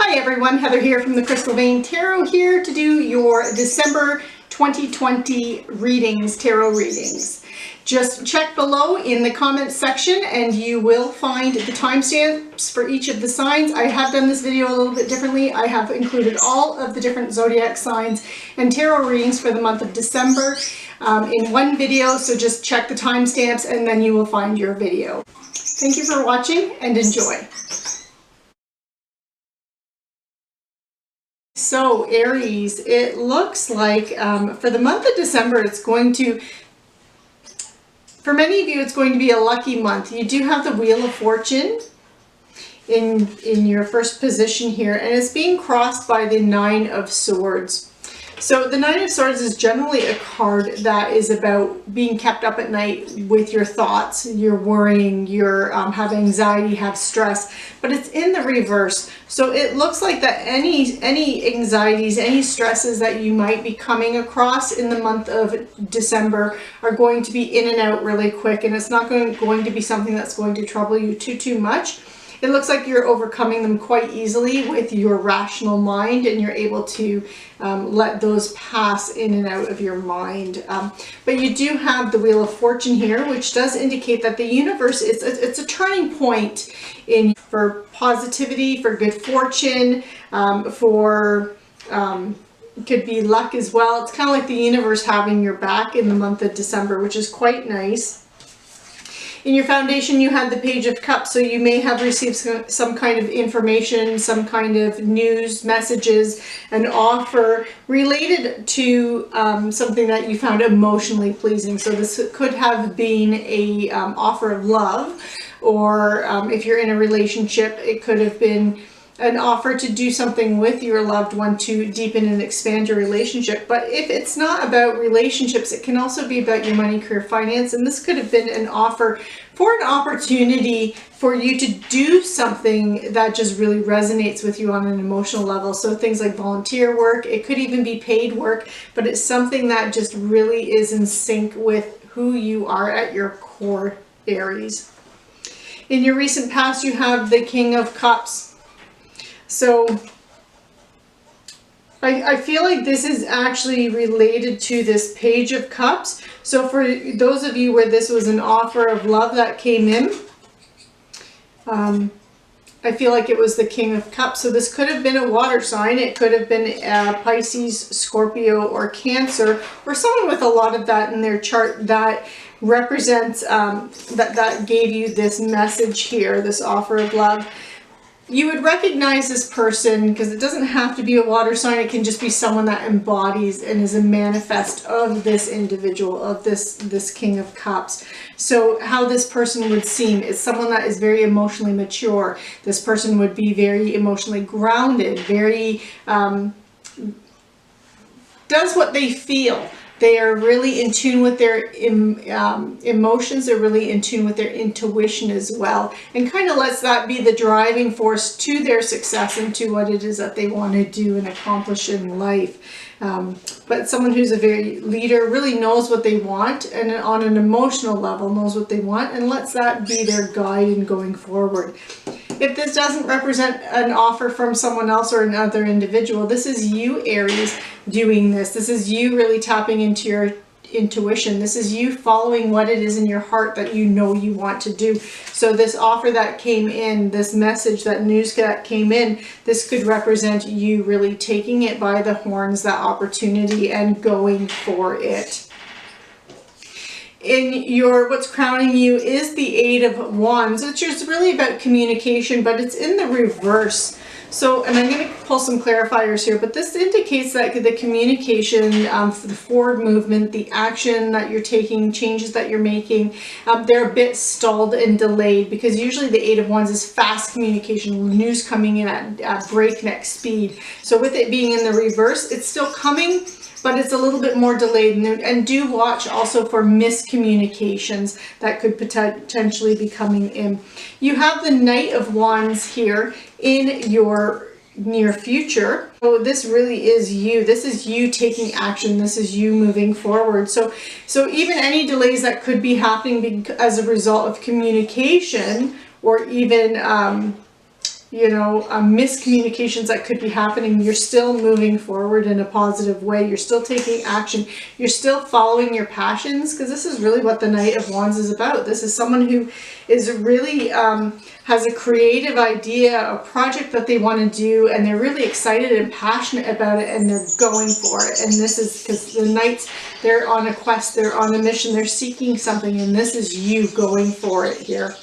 Hi everyone, Heather here from the Crystal Vein Tarot, here to do your December 2020 readings, tarot readings. Just check below in the comments section and you will find the timestamps for each of the signs. I have done this video a little bit differently. I have included all of the different zodiac signs and tarot readings for the month of December in one video, so just check the timestamps and then you will find your video. Thank you for watching and enjoy. So Aries, it looks like for the month of December, it's going to, for many of you, it's going to be a lucky month. You do have the Wheel of Fortune in your first position here, and it's being crossed by the Nine of Swords. So the Nine of Swords is generally a card that is about being kept up at night with your thoughts. You're worrying, you're have anxiety, have stress, but it's in the reverse. So it looks like that any anxieties, any stresses that you might be coming across in the month of December are going to be in and out really quick, and it's not going to be something that's going to trouble you too much. It looks like you're overcoming them quite easily with your rational mind, and you're able to let those pass in and out of your mind. But you do have the Wheel of Fortune here, which does indicate that the universe, it's a turning point for positivity, for good fortune, for could be luck as well. It's kind of like the universe having your back in the month of December, which is quite nice. In your foundation, you had the Page of Cups, so you may have received some kind of information, some kind of news, messages, an offer related to something that you found emotionally pleasing. So this could have been a offer of love, or if you're in a relationship, it could have been an offer to do something with your loved one to deepen and expand your relationship. But if it's not about relationships, it can also be about your money, career, finance. And this could have been an offer for an opportunity for you to do something that just really resonates with you on an emotional level. So things like volunteer work, it could even be paid work, but it's something that just really is in sync with who you are at your core, Aries. In your recent past, you have the King of Cups. So I feel like this is actually related to this Page of Cups. So for those of you where this was an offer of love that came in, I feel like it was the King of Cups. So this could have been a water sign. It could have been Pisces, Scorpio, or Cancer, or someone with a lot of that in their chart that represents, that gave you this message here, this offer of love. You would recognize this person because it doesn't have to be a water sign. It can just be someone that embodies and is a manifest of this individual, of this King of Cups. So how this person would seem is someone that is very emotionally mature. This person would be very emotionally grounded, very does what they feel. They are really in tune with their emotions. They're really in tune with their intuition as well, and kind of lets that be the driving force to their success and to what it is that they want to do and accomplish in life. But someone who's a very leader, really knows what they want, and on an emotional level knows what they want, and lets that be their guide in going forward. If this doesn't represent an offer from someone else or another individual, this is you, Aries, doing this. This is you really tapping into your intuition. This is you following what it is in your heart that you know you want to do. So this offer that came in, this message, that news that came in, this could represent you really taking it by the horns, that opportunity, and going for it. In your, what's crowning you is the Eight of Wands, which is really about communication, but it's in the reverse. So, and I'm going to pull some clarifiers here, but this indicates that the communication, for the forward movement, the action that you're taking, changes that you're making, they're a bit stalled and delayed, because usually the Eight of Wands is fast communication, news coming in at breakneck speed. So with it being in the reverse, it's still coming, but it's a little bit more delayed. And do watch also for miscommunications that could potentially be coming in. You have the Knight of Wands here in your near future. So this really is you. This is you taking action. This is you moving forward. So even any delays that could be happening as a result of communication, or even you know, miscommunications that could be happening, you're still moving forward in a positive way. You're still taking action. You're still following your passions, because this is really what the Knight of Wands is about. This is someone who is really has a creative idea, a project that they want to do, and they're really excited and passionate about it, and they're going for it. And this is because the Knights, they're on a quest, they're on a mission, they're seeking something, and this is you going for it here.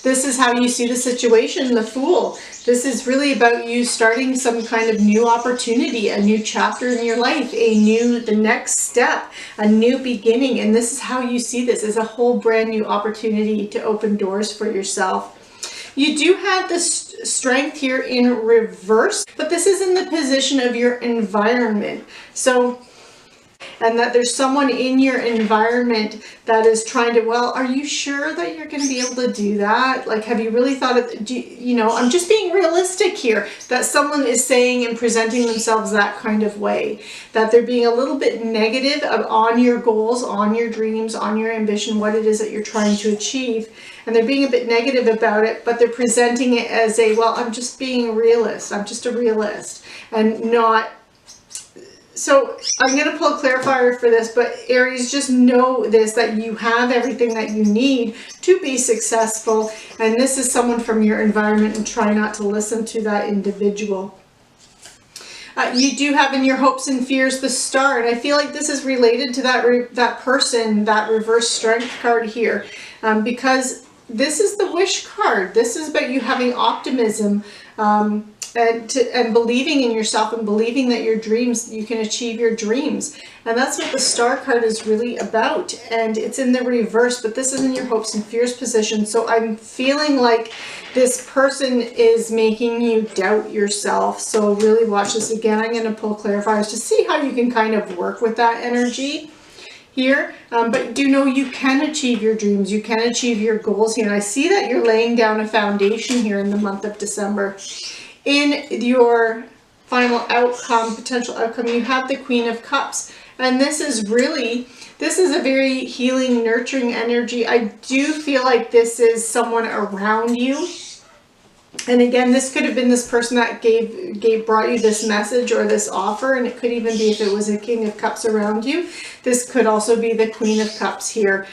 This is how you see the situation, the Fool. This is really about you starting some kind of new opportunity, a new chapter in your life, the next step, a new beginning. And this is how you see this, as a whole brand new opportunity to open doors for yourself. You do have this Strength here in reverse, but this is in the position of your environment. So, and that there's someone in your environment that is trying to, well, are you sure that you're going to be able to do that? Like, have you really thought of, you know, I'm just being realistic here, that someone is saying and presenting themselves that kind of way, that they're being a little bit negative on your goals, on your dreams, on your ambition, what it is that you're trying to achieve. And they're being a bit negative about it, but they're presenting it as a, well, I'm just being a realist. I'm just a realist, and not. So I'm going to pull a clarifier for this, but Aries, just know this, that you have everything that you need to be successful. And this is someone from your environment, and try not to listen to that individual. You do have in your hopes and fears the Star, and I feel like this is related to that person, that reverse Strength card here, because this is the Wish card. This is about you having optimism, and believing in yourself, and believing that your dreams, you can achieve your dreams. And that's what the Star card is really about. And it's in the reverse, but this is in your hopes and fears position. So I'm feeling like this person is making you doubt yourself. So really watch this again. I'm going to pull clarifiers to see how you can kind of work with that energy here, but do know you can achieve your dreams, you can achieve your goals here. And I see that you're laying down a foundation here in the month of December. In your final outcome, potential outcome, you have the Queen of Cups. And this is a very healing, nurturing energy. I do feel like this is someone around you. And again, this could have been this person that brought you this message or this offer. And it could even be, if it was a King of Cups around you, this could also be the Queen of Cups here.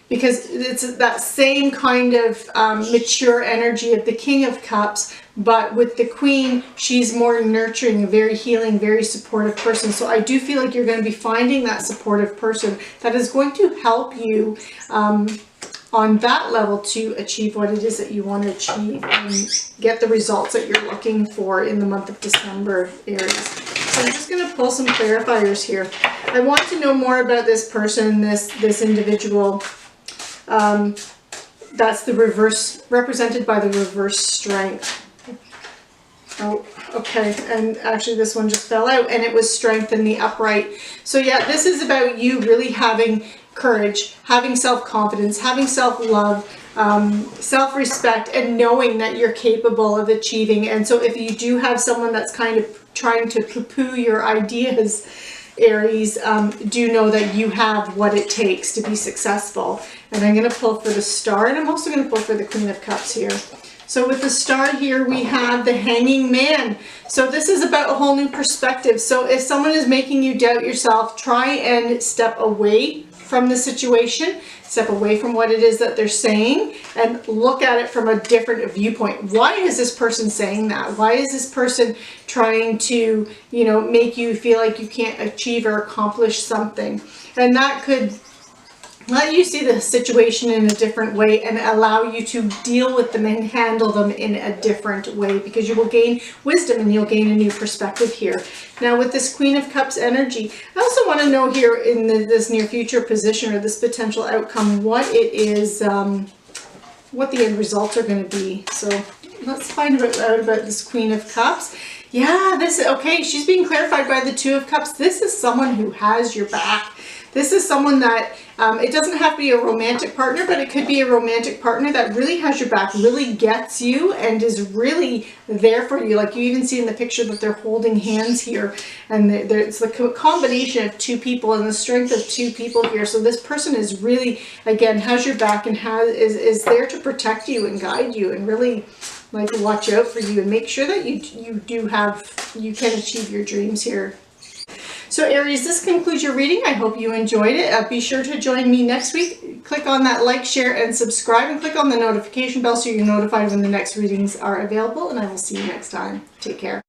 Because it's that same kind of mature energy of the King of Cups, but with the Queen, she's more nurturing, a very healing, very supportive person. So I do feel like you're going to be finding that supportive person that is going to help you on that level to achieve what it is that you want to achieve and get the results that you're looking for in the month of December, Aries. So I'm just going to pull some clarifiers here. I want to know more about this person, this individual. That's the reverse, represented by the reverse Strength. Oh, okay. And actually this one just fell out, and it was Strength in the upright. So yeah, this is about you really having courage, having self-confidence, having self-love, self-respect, and knowing that you're capable of achieving. And so if you do have someone that's kind of trying to poo-poo your ideas, Aries, do know that you have what it takes to be successful. And I'm going to pull for the Star, and I'm also going to pull for the Queen of Cups here. So with the Star here, we have the Hanging Man. So this is about a whole new perspective. So if someone is making you doubt yourself, try and step away from the situation, step away from what it is that they're saying, and look at it from a different viewpoint. Why is this person saying that? Why is this person trying to, you know, make you feel like you can't achieve or accomplish something? And that could let you see the situation in a different way and allow you to deal with them and handle them in a different way, because you will gain wisdom and you'll gain a new perspective here. Now with this Queen of Cups energy, I also want to know here in this near future position, or this potential outcome, what it is, what the end results are going to be. So let's find out about this Queen of Cups. Yeah, okay, she's being clarified by the Two of Cups. This is someone who has your back. This is someone that, it doesn't have to be a romantic partner, but it could be a romantic partner that really has your back, really gets you, and is really there for you. Like you even see in the picture that they're holding hands here, and it's the combination of two people and the strength of two people here. So this person is really, again, has your back and is there to protect you and guide you and really like watch out for you and make sure that you can achieve your dreams here. So Aries, this concludes your reading. I hope you enjoyed it. Be sure to join me next week. Click on that like, share, and subscribe, and click on the notification bell so you're notified when the next readings are available, and I will see you next time. Take care.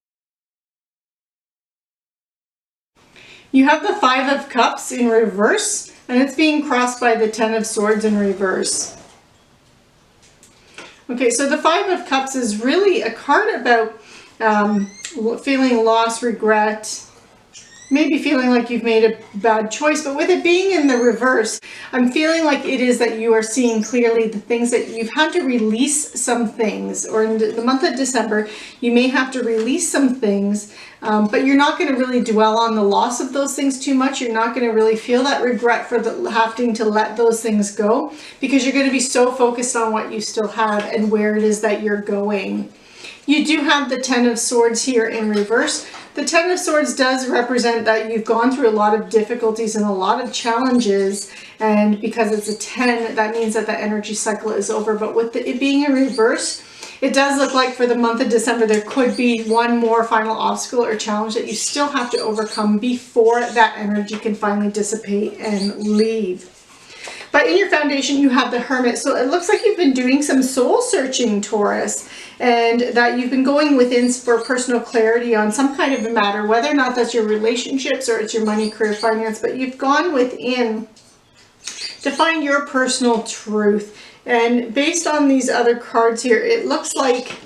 You have the Five of Cups in reverse, and it's being crossed by the Ten of Swords in reverse. Okay, so the Five of Cups is really a card about feeling loss, regret, maybe feeling like you've made a bad choice, but with it being in the reverse, I'm feeling like it is that you are seeing clearly the things that you've had to release some things, or in the month of December, you may have to release some things, but you're not going to really dwell on the loss of those things too much. You're not going to really feel that regret for having to let those things go, because you're going to be so focused on what you still have and where it is that you're going. You do have the Ten of Swords here in reverse. The Ten of Swords does represent that you've gone through a lot of difficulties and a lot of challenges, and because it's a 10, that means that the energy cycle is over. But with it being in reverse, it does look like for the month of December there could be one more final obstacle or challenge that you still have to overcome before that energy can finally dissipate and leave. But in your foundation, you have the Hermit. So it looks like you've been doing some soul searching, Taurus, and that you've been going within for personal clarity on some kind of a matter, whether or not that's your relationships or it's your money, career, finance, but you've gone within to find your personal truth. And based on these other cards here, it looks like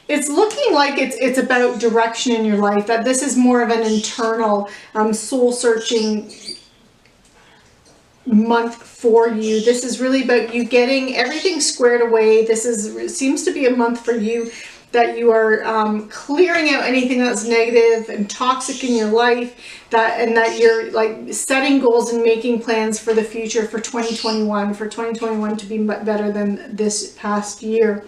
it's looking like it's about direction in your life, that this is more of an internal soul searching month for you. This is really about you getting everything squared away. Seems to be a month for you that you are clearing out anything that's negative and toxic in your life, and that you're like setting goals and making plans for the future for 2021 to be better than this past year.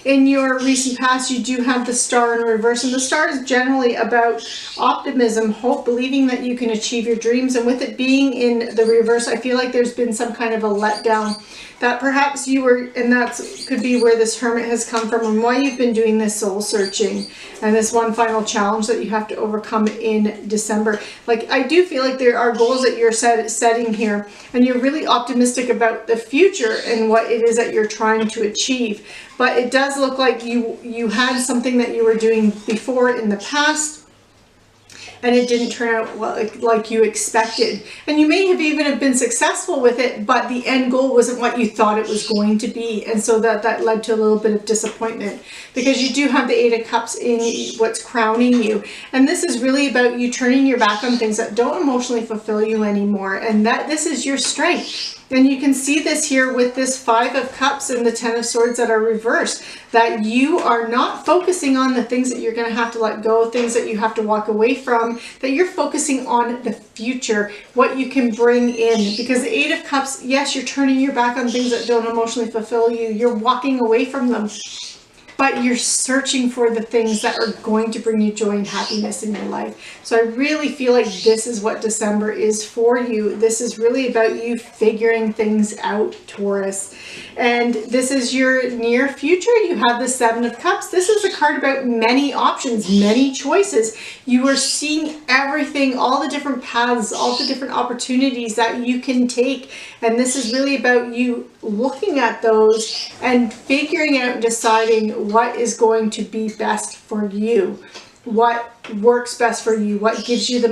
In your recent past, you do have the Star in reverse, and the Star is generally about optimism, hope, believing that you can achieve your dreams. And with it being in the reverse, I feel like there's been some kind of a letdown, that perhaps you were, and that could be where this Hermit has come from and why you've been doing this soul searching and this one final challenge that you have to overcome in December. Like, I do feel like there are goals that you're setting here, and you're really optimistic about the future and what it is that you're trying to achieve. But it does look like you had something that you were doing before in the past, and it didn't turn out like you expected. And you may have even been successful with it, but the end goal wasn't what you thought it was going to be. And so that led to a little bit of disappointment, because you do have the Eight of Cups in what's crowning you. And this is really about you turning your back on things that don't emotionally fulfill you anymore. And that this is your strength. And you can see this here with this Five of Cups and the Ten of Swords that are reversed, that you are not focusing on the things that you're going to have to let go, things that you have to walk away from, that you're focusing on the future, what you can bring in. Because the Eight of Cups, yes, you're turning your back on things that don't emotionally fulfill you. You're walking away from them. But you're searching for the things that are going to bring you joy and happiness in your life. So I really feel like this is what December is for you. This is really about you figuring things out, Taurus. And this is your near future. You have the Seven of Cups. This is a card about many options, many choices. You are seeing everything, all the different paths, all the different opportunities that you can take. And this is really about you looking at those and figuring out, deciding what is going to be best for you, what works best for you, what gives you the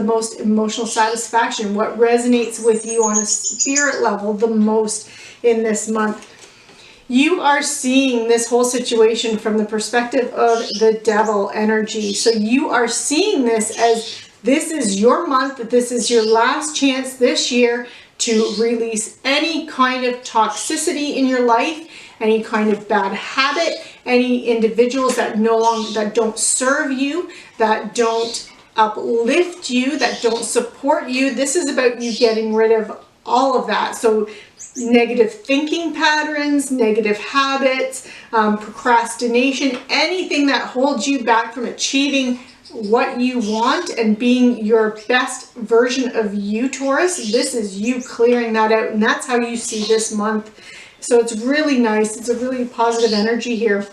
most emotional satisfaction, what resonates with you on a spirit level the most in this month. You are seeing this whole situation from the perspective of the Devil energy. So you are seeing this as this is your month, this is your last chance this year to release any kind of toxicity in your life, any kind of bad habit, any individuals that that don't serve you, that don't uplift you, that don't support you. This is about you getting rid of all of that. So negative thinking patterns, negative habits, procrastination, anything that holds you back from achieving what you want and being your best version of you, Taurus. This is you clearing that out, and that's how you see this month. So it's really nice. It's a really positive energy here.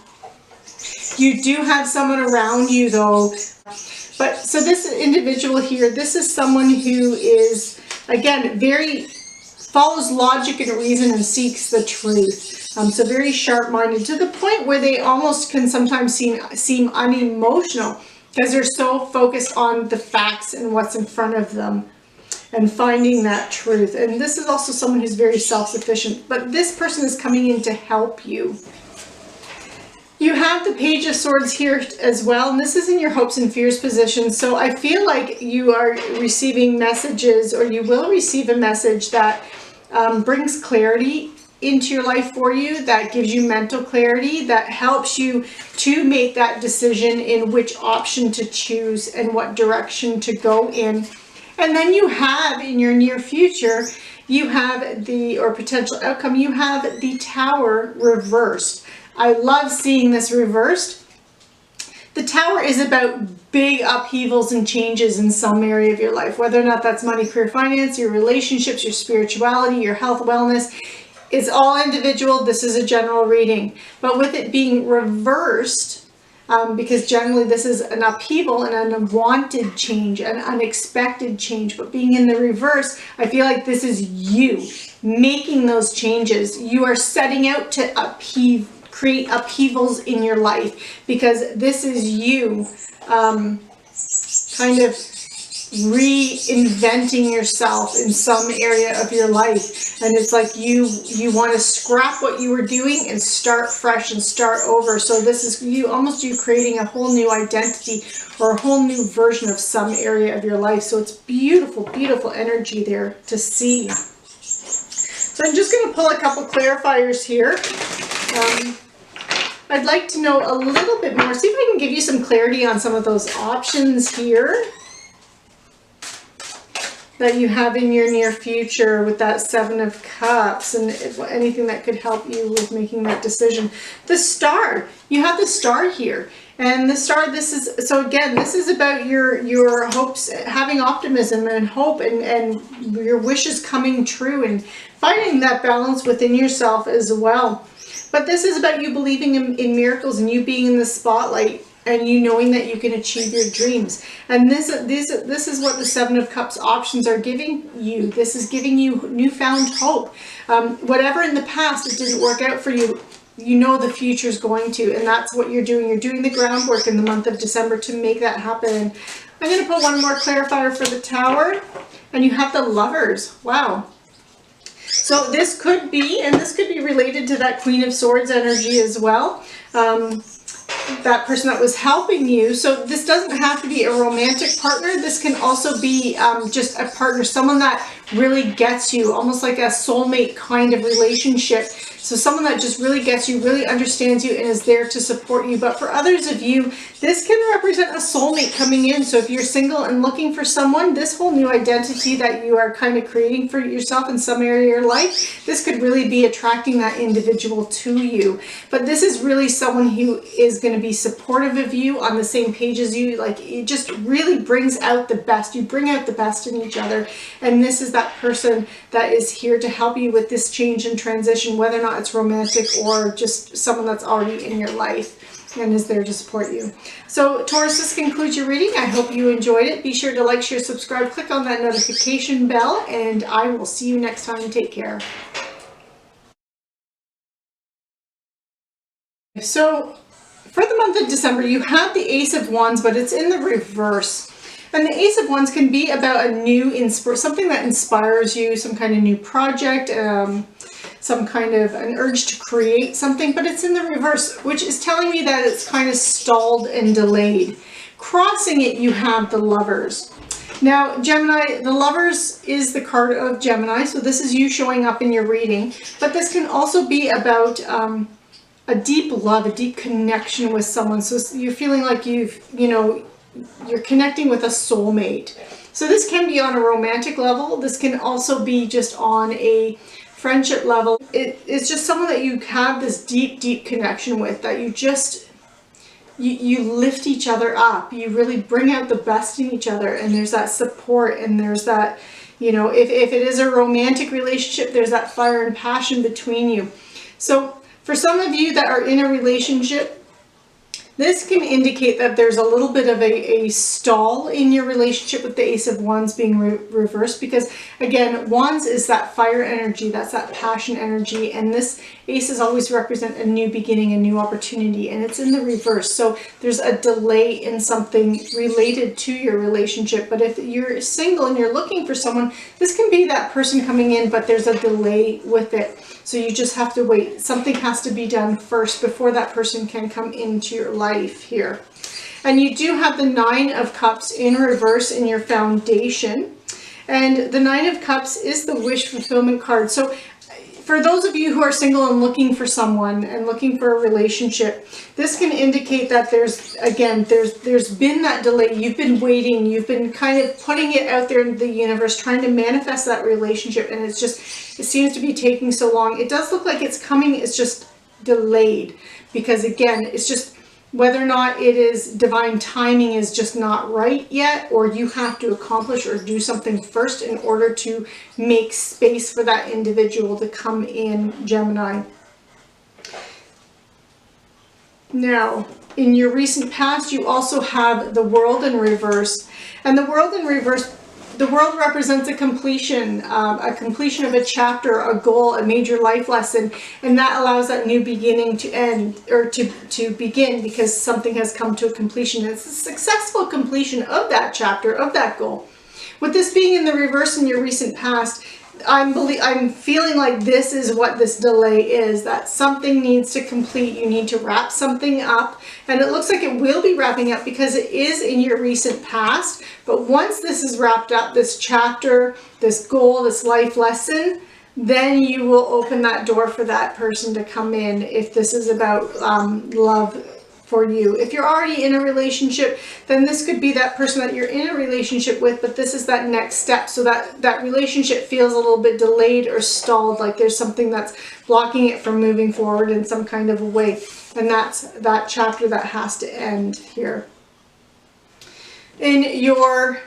You do have someone around you though. But so this individual here, this is someone who is, again, follows logic and reason and seeks the truth. So very sharp-minded, to the point where they almost can sometimes seem unemotional, because they're so focused on the facts and what's in front of them and finding that truth. And this is also someone who's very self-sufficient, but this person is coming in to help you. You have the Page of Swords here as well, and this is in your hopes and fears position. So I feel like you are receiving messages, or you will receive a message that brings clarity into your life for you, that gives you mental clarity, that helps you to make that decision in which option to choose and what direction to go in. And then you have in your near future, you have or potential outcome, you have the Tower reversed. I love seeing this reversed. The Tower is about big upheavals and changes in some area of your life, whether or not that's money, career, finance, your relationships, your spirituality, your health, wellness. It's all individual. This is a general reading. But with it being reversed, because generally this is an upheaval and an unwanted change, an unexpected change, but being in the reverse, I feel like this is you making those changes. You are setting out to create upheavals in your life, because this is you kind of reinventing yourself in some area of your life. And it's like you want to scrap what you were doing and start fresh and start over. So this is you creating a whole new identity or a whole new version of some area of your life. So it's beautiful, beautiful energy there to see. So I'm just going to pull a couple clarifiers here. I'd like to know a little bit more, see if I can give you some clarity on some of those options here that you have in your near future with that Seven of Cups, and anything that could help you with making that decision. The Star, you have the Star here. And the Star, this is about your hopes, having optimism and hope, and your wishes coming true, and finding that balance within yourself as well. But this is about you believing in miracles, and you being in the spotlight, and you knowing that you can achieve your dreams. And this is what the Seven of Cups options are giving you. This is giving you newfound hope. Whatever in the past it didn't work out for you, you know the future is going to, and that's what you're doing. You're doing the groundwork in the month of December to make that happen. I'm going to put one more clarifier for the Tower, and you have the Lovers. Wow. So this could be, and this could be related to that Queen of Swords energy as well. That person that was helping you. So this doesn't have to be a romantic partner. This can also be just a partner, someone that really gets you, almost like a soulmate kind of relationship. So someone that just really gets you, really understands you, and is there to support you. But for others of you, this can represent a soulmate coming in. So if you're single and looking for someone, this whole new identity that you are kind of creating for yourself in some area of your life, this could really be attracting that individual to you. But this is really someone who is going to be supportive of you, on the same page as you. Like, it just really brings out the best. You bring out the best in each other. And this is that person that is here to help you with this change and transition, whether or not it's romantic or just someone that's already in your life and is there to support you. So Taurus, this concludes your reading. I hope you enjoyed it. Be sure to like, share, subscribe, click on that notification bell, and I will see you next time. Take care. So for the month of December, you have the Ace of Wands, but it's in the reverse. And the Ace of Wands can be about a new something that inspires you, some kind of new project, some kind of an urge to create something, but it's in the reverse, which is telling me that it's kind of stalled and delayed. Crossing it, you have the Lovers. Now, Gemini, the Lovers is the card of Gemini, so this is you showing up in your reading, but this can also be about a deep love, a deep connection with someone. So you're feeling like you're connecting with a soulmate. So this can be on a romantic level. This can also be just on a friendship level. It's just someone that you have this deep, deep connection with, that you just, you lift each other up. You really bring out the best in each other, and there's that support, and there's that, if it is a romantic relationship, there's that fire and passion between you. So for some of you that are in a relationship, this can indicate that there's a little bit of a stall in your relationship with the Ace of Wands being reversed, because again, Wands is that fire energy, that's that passion energy, and this aces always represent a new beginning, a new opportunity, and it's in the reverse. So there's a delay in something related to your relationship. But if you're single and you're looking for someone, this can be that person coming in, but there's a delay with it. So you just have to wait. Something has to be done first before that person can come into your life here. And you do have the Nine of Cups in reverse in your foundation. And the Nine of Cups is the wish fulfillment card. So for those of you who are single and looking for someone and looking for a relationship, this can indicate that there's been that delay. You've been waiting. You've been kind of putting it out there in the universe, trying to manifest that relationship. And it seems to be taking so long. It does look like it's coming. It's just delayed, because again, it's just whether or not it is divine timing is just not right yet, or you have to accomplish or do something first in order to make space for that individual to come in, Gemini. Now, in your recent past, you also have the World in reverse. And the World in reverse, the World represents a completion of a chapter, a goal, a major life lesson, and that allows that new beginning to end, or to begin, because something has come to a completion. It's a successful completion of that chapter, of that goal. With this being in the reverse in your recent past, I'm feeling like this is what this delay is, that something needs to complete. You need to wrap something up, and it looks like it will be wrapping up because it is in your recent past. But once this is wrapped up, this chapter, this goal, this life lesson, then you will open that door for that person to come in, if this is about love for you. If you're already in a relationship, then this could be that person that you're in a relationship with, but this is that next step. So that relationship feels a little bit delayed or stalled, like there's something that's blocking it from moving forward in some kind of a way. And that's that chapter that has to end here. In your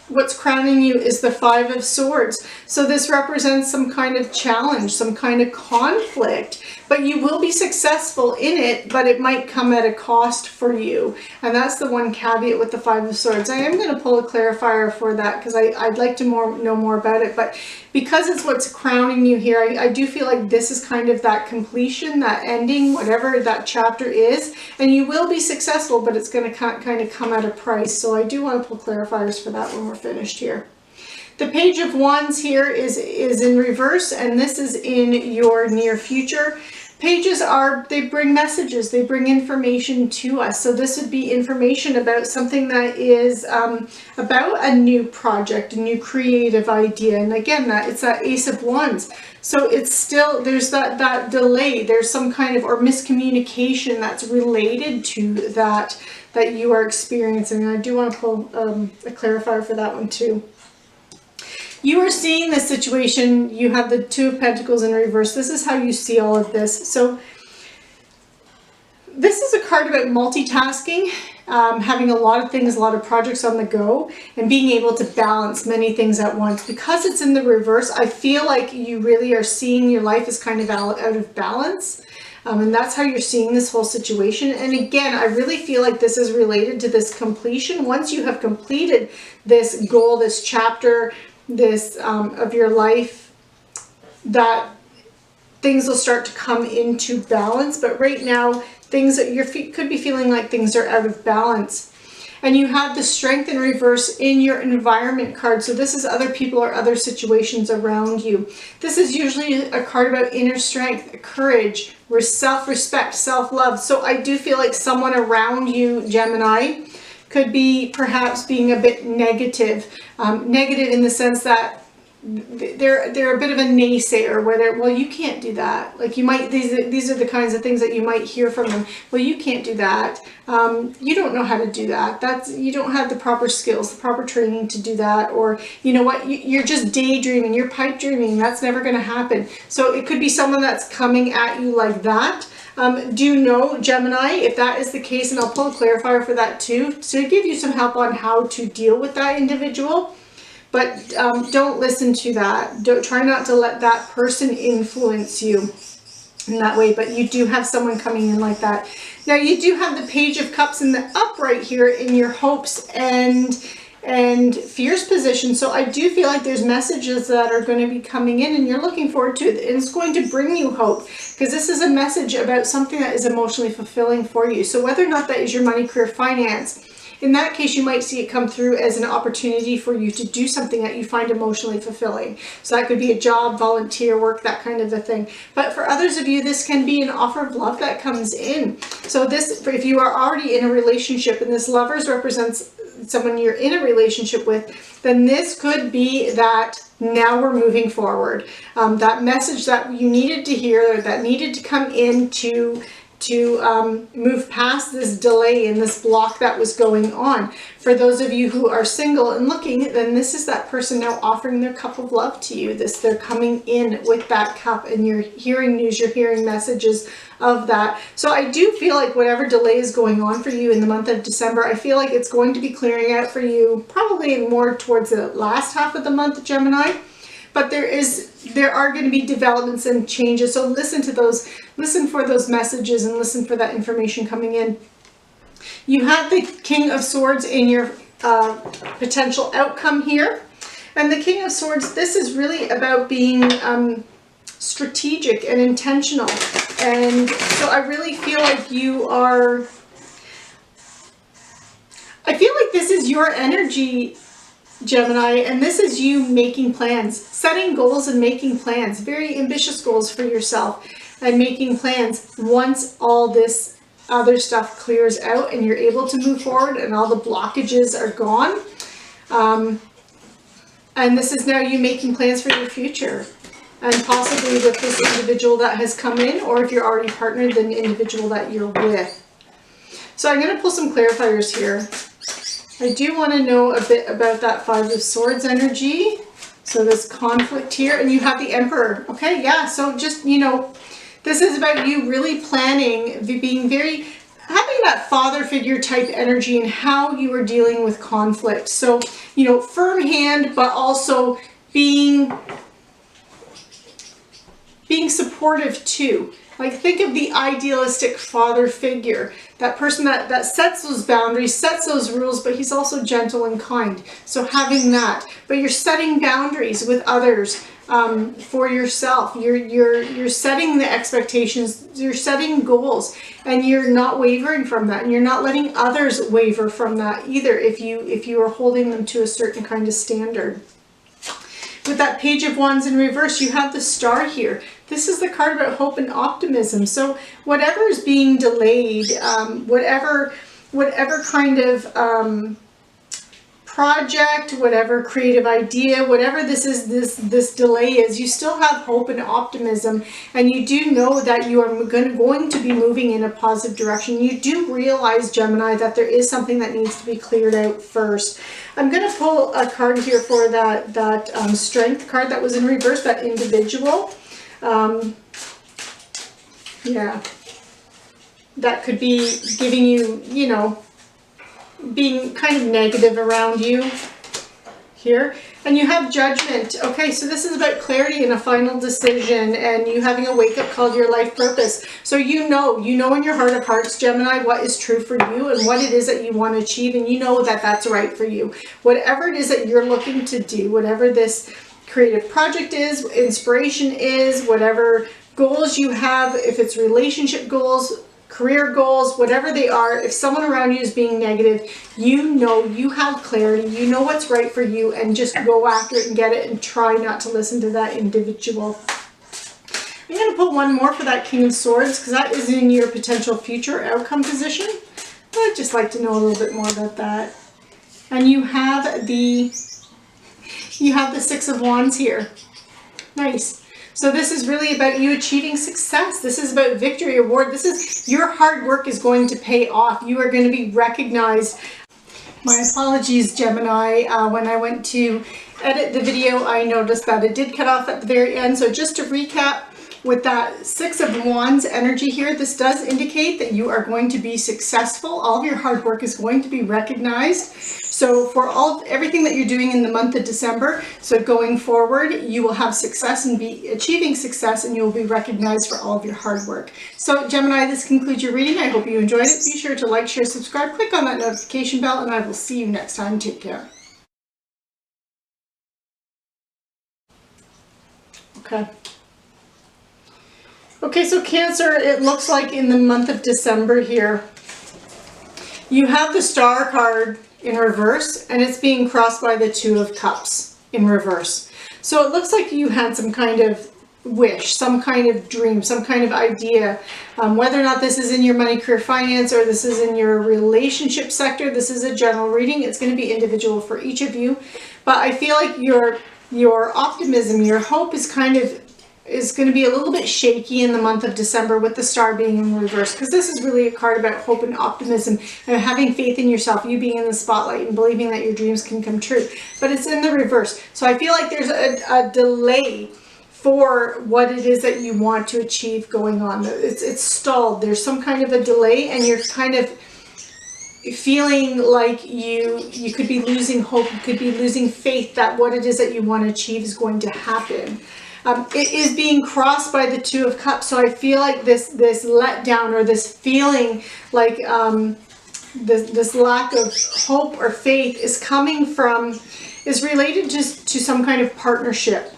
what's crowning you is the Five of Swords. So this represents some kind of challenge, some kind of conflict, but you will be successful in it, but it might come at a cost for you. And that's the one caveat with the Five of Swords. I am going to pull a clarifier for that, because I'd like to know more about it, but because it's what's crowning you here, I do feel like this is kind of that completion, that ending, whatever that chapter is, and you will be successful, but it's going to kind of come at a price. So I do want to pull clarifiers for that when we're finished here. The Page of Wands here is in reverse, and this is in your near future. Pages they bring messages, they bring information to us. So this would be information about something that is about a new project, a new creative idea. And again, it's that Ace of Wands. So it's still, there's that delay, there's some kind of, or miscommunication that's related to that you are experiencing. And I do want to pull a clarifier for that one too. You are seeing this situation, you have the Two of Pentacles in reverse. This is how you see all of this. So this is a card about multitasking, having a lot of things, a lot of projects on the go, and being able to balance many things at once. Because it's in the reverse, I feel like you really are seeing your life as kind of out of balance. And that's how you're seeing this whole situation. And again, I really feel like this is related to this completion. Once you have completed this goal, this chapter, this of your life, that things will start to come into balance. But right now, things that you could be feeling like things are out of balance. And you have the Strength in reverse in your environment card. So this is other people or other situations around you. This is usually a card about inner strength, courage, self-respect, self-love. So I do feel like someone around you, Gemini, could be perhaps being a bit negative. Negative in the sense that they're a bit of a naysayer, where well, you can't do that. Like you might, these are the kinds of things that you might hear from them. Well, you can't do that. You don't know how to do that. You don't have the proper skills, the proper training to do that. Or you know what, you're just daydreaming, you're pipe dreaming. That's never going to happen. So it could be someone that's coming at you like that. Do know, Gemini, if that is the case, and I'll pull a clarifier for that too, to give you some help on how to deal with that individual. But don't listen to that. Try not to let that person influence you. in that way, but you do have someone coming in like that. Now you do have the Page of Cups in the upright here in your hopes and fears position. So I do feel like there's messages that are going to be coming in and you're looking forward to it. And it's going to bring you hope because this is a message about something that is emotionally fulfilling for you. So whether or not that is your money, career, finance, in that case, you might see it come through as an opportunity for you to do something that you find emotionally fulfilling. So that could be a job, volunteer work, that kind of a thing. But for others of you, this can be an offer of love that comes in. So this, if you are already in a relationship and this Lovers represents someone you're in a relationship with, then this could be that now we're moving forward. That message that you needed to hear, that needed to come in to move past this delay and this block that was going on. For those of you who are single and looking, then this is that person now offering their cup of love to you. They're coming in with that cup and you're hearing news, you're hearing messages of that. So I do feel like whatever delay is going on for you in the month of December, I feel like it's going to be clearing out for you probably more towards the last half of the month, Gemini. But there are going to be developments and changes. So listen to those, listen for those messages and listen for that information coming in. You have the King of Swords in your potential outcome here. And the King of Swords, this is really about being strategic and intentional. And so I really feel like you are, I feel like this is your energy, Gemini, and this is you making plans, setting goals and making plans, very ambitious goals for yourself and making plans once all this other stuff clears out and you're able to move forward and all the blockages are gone. And this is now you making plans for your future and possibly with this individual that has come in, or if you're already partnered, then the individual that you're with. So I'm going to pull some clarifiers here. I do want to know a bit about that Five of Swords energy. So this conflict here, and you have the Emperor. Okay, yeah, so just, you know, this is about you really planning, being very, having that father figure type energy and how you are dealing with conflict. So, you know, firm hand, but also being supportive too. Like, think of the idealistic father figure, that person that sets those boundaries, sets those rules, but he's also gentle and kind. So having that, but you're setting boundaries with others for yourself. You're setting the expectations, you're setting goals, and you're not wavering from that, and you're not letting others waver from that either if you are holding them to a certain kind of standard. With that Page of Wands in reverse, you have the Star here. This is the card about hope and optimism. So whatever is being delayed, whatever kind of project, whatever creative idea, whatever this is, this delay is, you still have hope and optimism, and you do know that you are going to be moving in a positive direction. You do realize, Gemini, that there is something that needs to be cleared out first. I'm going to pull a card here for that Strength card that was in reverse, that individual. Yeah, that could be giving you, you know, being kind of negative around you here. And you have Judgment. Okay, so this is about clarity and a final decision, and you having a wake-up call to your life purpose. So you know in your heart of hearts, Gemini, what is true for you and what it is that you want to achieve, and you know that that's right for you. Whatever it is that you're looking to do, whatever this creative project is, inspiration is, whatever goals you have, if it's relationship goals, career goals, whatever they are, if someone around you is being negative, you know you have clarity, you know what's right for you, and just go after it and get it and try not to listen to that individual. I'm going to put one more for that King of Swords because that is in your potential future outcome position. I'd just like to know a little bit more about that. And you have the Six of Wands here. Nice. So this is really about you achieving success. This is about victory, award. This is your hard work is going to pay off. You are going to be recognized. My apologies, Gemini. When I went to edit the video, I noticed that it did cut off at the very end. So just to recap, with that Six of Wands energy here, this does indicate that you are going to be successful. All of your hard work is going to be recognized. So for everything that you're doing in the month of December, so going forward, you will have success and be achieving success, and you will be recognized for all of your hard work. So Gemini, this concludes your reading. I hope you enjoyed it. Be sure to like, share, subscribe, click on that notification bell, and I will see you next time. Take care. Okay, so Cancer, it looks like in the month of December here, you have the Star card in reverse, and it's being crossed by the Two of Cups in reverse. So it looks like you had some kind of wish, some kind of dream, some kind of idea, whether or not this is in your money, career, finance, or this is in your relationship sector. This is a general reading. It's going to be individual for each of you, but I feel like your optimism, your hope is going to be a little bit shaky in the month of December with the Star being in reverse, because this is really a card about hope and optimism and having faith in yourself, you being in the spotlight and believing that your dreams can come true. But it's in the reverse. So I feel like there's a delay for what it is that you want to achieve going on. It's stalled. There's some kind of a delay, and you're kind of feeling like you could be losing hope, you could be losing faith that what it is that you want to achieve is going to happen. It is being crossed by the Two of Cups, so I feel like this letdown, or this feeling like this lack of hope or faith is related just to some kind of partnership.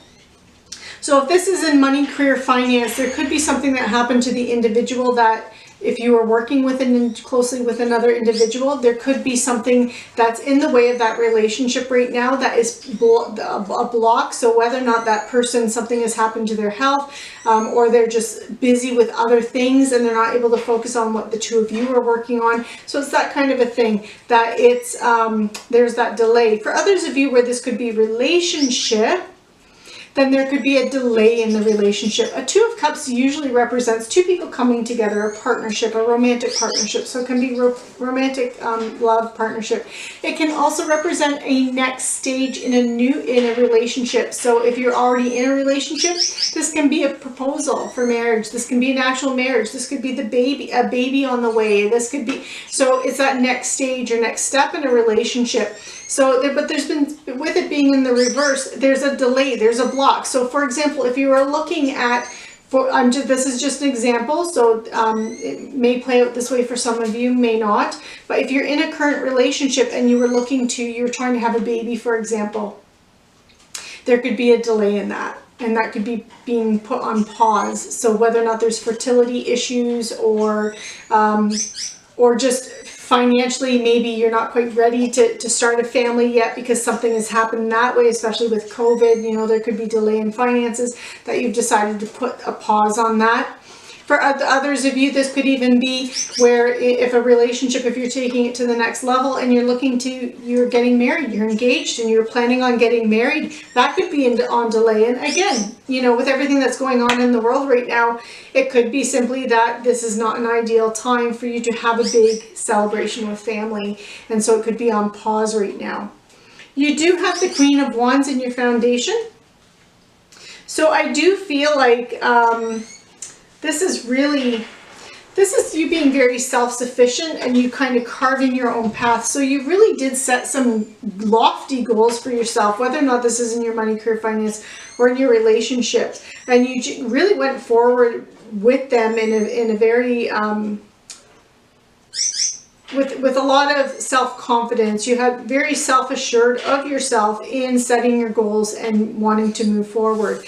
So if this is in money, career, finance, there could be something that happened to the individual that, if you are working closely with another individual, there could be something that's in the way of that relationship right now that is a block. So whether or not that person, something has happened to their health, or they're just busy with other things and they're not able to focus on what the two of you are working on. So it's that kind of a thing that there's that delay. For others of you where this could be relationship, then there could be a delay in the relationship. A Two of Cups usually represents two people coming together, a partnership, a romantic partnership. So it can be romantic love partnership. It can also represent a next stage in a relationship. So if you're already in a relationship, this can be a proposal for marriage. This can be an actual marriage. This could be a baby on the way. This could be, so it's that next stage or next step in a relationship. So, but there's been, with it being in the reverse, there's a delay, there's a block. So for example, if you are looking at, this is just an example, so it may play out this way for some of you, may not. But if you're in a current relationship and you're trying to have a baby, for example, there could be a delay in that. And that could be being put on pause. So whether or not there's fertility issues, or just financially, maybe you're not quite ready to start a family yet because something has happened that way, especially with COVID. You know, there could be delay in finances that you've decided to put a pause on that. For others of you, this could even be where if a relationship, if you're taking it to the next level and you're getting married, you're engaged and you're planning on getting married, that could be on delay. And again, you know, with everything that's going on in the world right now, it could be simply that this is not an ideal time for you to have a big celebration with family. And so it could be on pause right now. You do have the Queen of Wands in your foundation. So I do feel like, this is you being very self-sufficient and you kind of carving your own path. So you really did set some lofty goals for yourself, whether or not this is in your money, career, finance, or in your relationship. And you really went forward with them in a very, with a lot of self-confidence. You had very self-assured of yourself in setting your goals and wanting to move forward.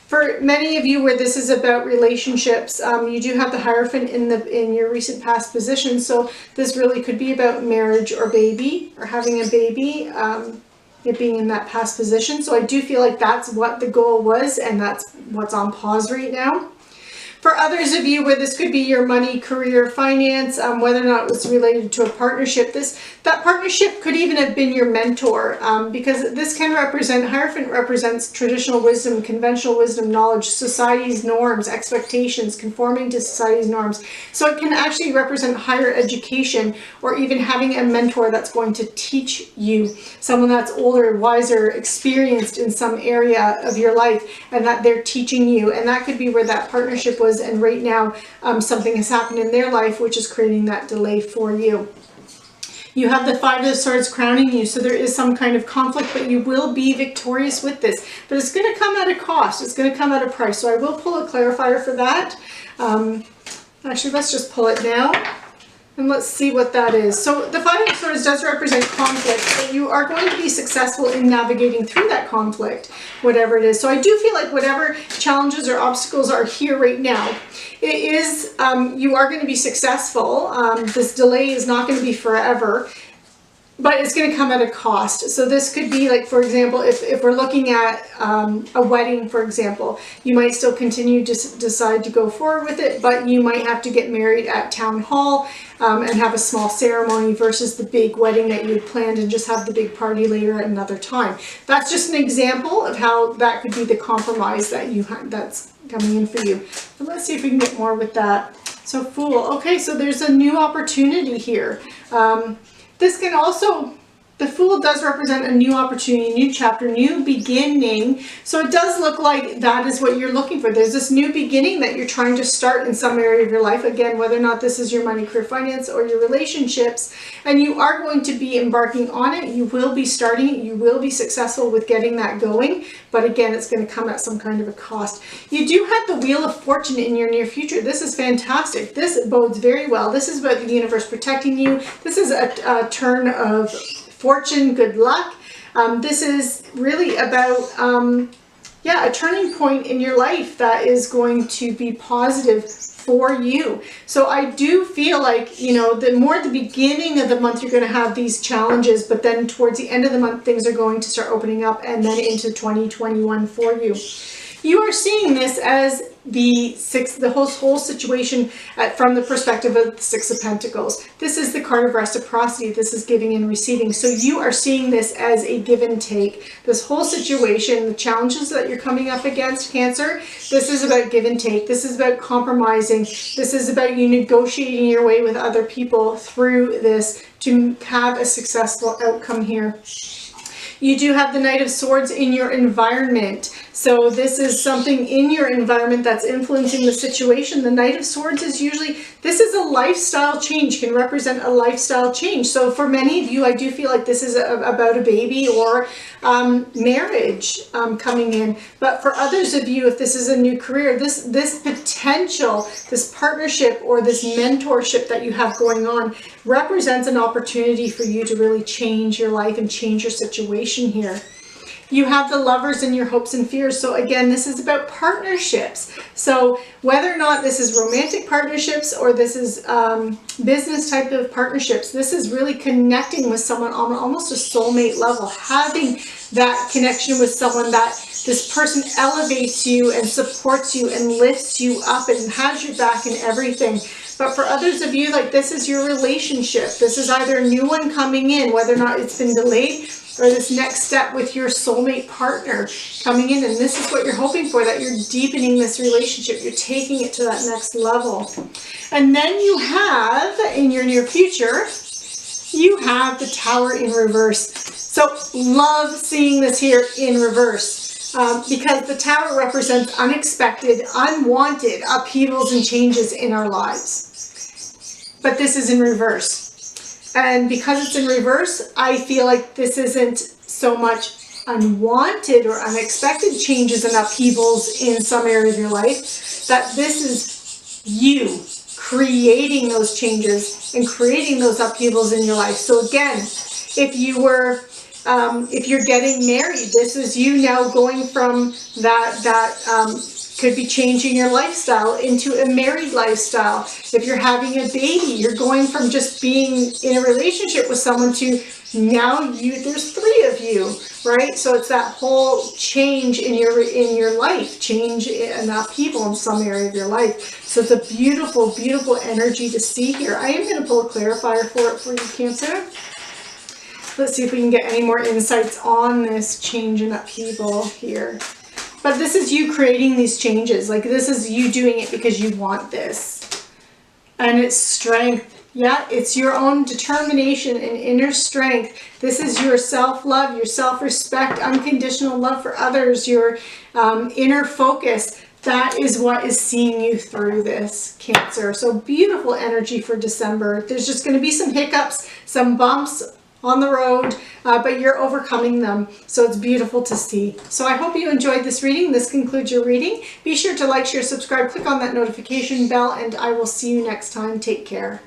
For many of you where this is about relationships, you do have the Hierophant in your recent past position. So this really could be about marriage or baby, or having a baby, it being in that past position. So I do feel like that's what the goal was, and that's what's on pause right now. For others of you where this could be your money, career, finance, whether or not it was related to a partnership, that partnership could even have been your mentor, because this can represent, Hierophant represents traditional wisdom, conventional wisdom, knowledge, society's norms, expectations, conforming to society's norms. So it can actually represent higher education, or even having a mentor that's going to teach you, someone that's older, wiser, experienced in some area of your life, and that they're teaching you. And that could be where that partnership was, and right now something has happened in their life which is creating that delay for you. You have the Five of Swords crowning you, so there is some kind of conflict, but you will be victorious with this. But it's going to come at a cost. It's going to come at a price. So I will pull a clarifier for that. Actually, let's just pull it now. And let's see what that is. So the Five of Swords does represent conflict, but you are going to be successful in navigating through that conflict, whatever it is. So I do feel like whatever challenges or obstacles are here right now, it is, you are going to be successful. This delay is not going to be forever, but it's going to come at a cost. So this could be like, for example, if we're looking at a wedding, for example, you might still continue to decide to go forward with it, but you might have to get married at town hall and have a small ceremony versus the big wedding that you had planned and just have the big party later at another time. That's just an example of how that could be the compromise that that's coming in for you. But let's see if we can get more with that. So Fool. Okay, so there's a new opportunity here. This can also, the Fool does represent a new opportunity, new chapter, new beginning. So it does look like that is what you're looking for. There's this new beginning that you're trying to start in some area of your life. Again, whether or not this is your money, career, finance, or your relationships. And you are going to be embarking on it. You will be starting it. You will be successful with getting that going. But again, it's going to come at some kind of a cost. You do have the Wheel of Fortune in your near future. This is fantastic. This bodes very well. This is about the universe protecting you. This is a turn of fortune, good luck. This is really about, yeah, a turning point in your life that is going to be positive for you. So I do feel like, you know, the more at the beginning of the month you're going to have these challenges, but then towards the end of the month things are going to start opening up, and then into 2021 for you. You are seeing this as the whole situation from the perspective of the Six of Pentacles. This is the card of reciprocity. This is giving and receiving. So you are seeing this as a give and take. This whole situation, the challenges that you're coming up against, Cancer, this is about give and take. This is about compromising. This is about you negotiating your way with other people through this to have a successful outcome here. You do have the Knight of Swords in your environment. So this is something in your environment that's influencing the situation. The Knight of Swords is usually, this is a lifestyle change, can represent a lifestyle change. So for many of you, I do feel like this is about a baby or marriage coming in. But for others of you, if this is a new career, this potential, this partnership or this mentorship that you have going on represents an opportunity for you to really change your life and change your situation here. You have the Lovers and your hopes and fears. So again, this is about partnerships. So whether or not this is romantic partnerships or this is business type of partnerships, this is really connecting with someone on almost a soulmate level, having that connection with someone that this person elevates you and supports you and lifts you up and has your back in everything. But for others of you, like this is your relationship. This is either a new one coming in, whether or not it's been delayed, or this next step with your soulmate partner coming in. And this is what you're hoping for, that you're deepening this relationship. You're taking it to that next level. And then you have, in your near future, you have the Tower in reverse. So love seeing this here in reverse. Because the Tower represents unexpected, unwanted upheavals and changes in our lives. But this is in reverse. And because it's in reverse, I feel like this isn't so much unwanted or unexpected changes and upheavals in some area of your life, that this is you creating those changes and creating those upheavals in your life. So again, if you're getting married, this is you now going from that could be changing your lifestyle into a married lifestyle. If you're having a baby, you're going from just being in a relationship with someone to Now there's 3 of you, right? So it's that whole change in your life, change and upheaval in some area of your life. So it's a beautiful, beautiful energy to see here. I am going to pull a clarifier for you, Cancer. Let's see if we can get any more insights on this change and upheaval here. But this is you creating these changes. Like, this is you doing it because you want this. And it's strength. Yeah, it's your own determination and inner strength. This is your self-love, your self-respect, unconditional love for others, your inner focus. That is what is seeing you through this, Cancer. So beautiful energy for December. There's just going to be some hiccups, some bumps on the road, but you're overcoming them. So it's beautiful to see. So I hope you enjoyed this reading. This concludes your reading. Be sure to like, share, subscribe, click on that notification bell, and I will see you next time. Take care.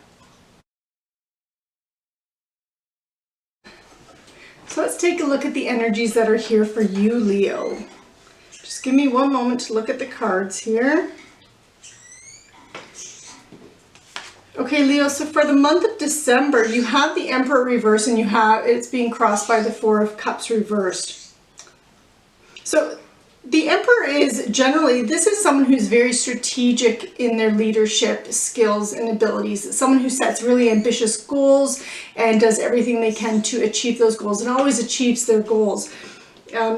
So let's take a look at the energies that are here for you, Leo. Just give me one moment to look at the cards here. Okay, Leo, so for the month of December, you have the Emperor reversed, and it's being crossed by the 4 of Cups reversed. So the Emperor is generally, this is someone who's very strategic in their leadership skills and abilities. Someone who sets really ambitious goals and does everything they can to achieve those goals and always achieves their goals.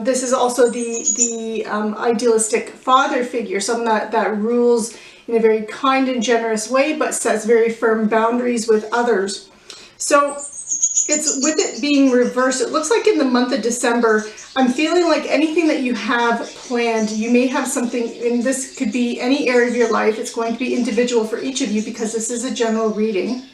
This is also the idealistic father figure, someone that rules in a very kind and generous way, but sets very firm boundaries with others. So it's with it being reversed, it looks like in the month of December, I'm feeling like anything that you have planned, you may have something, and this could be any area of your life. It's going to be individual for each of you because this is a general reading.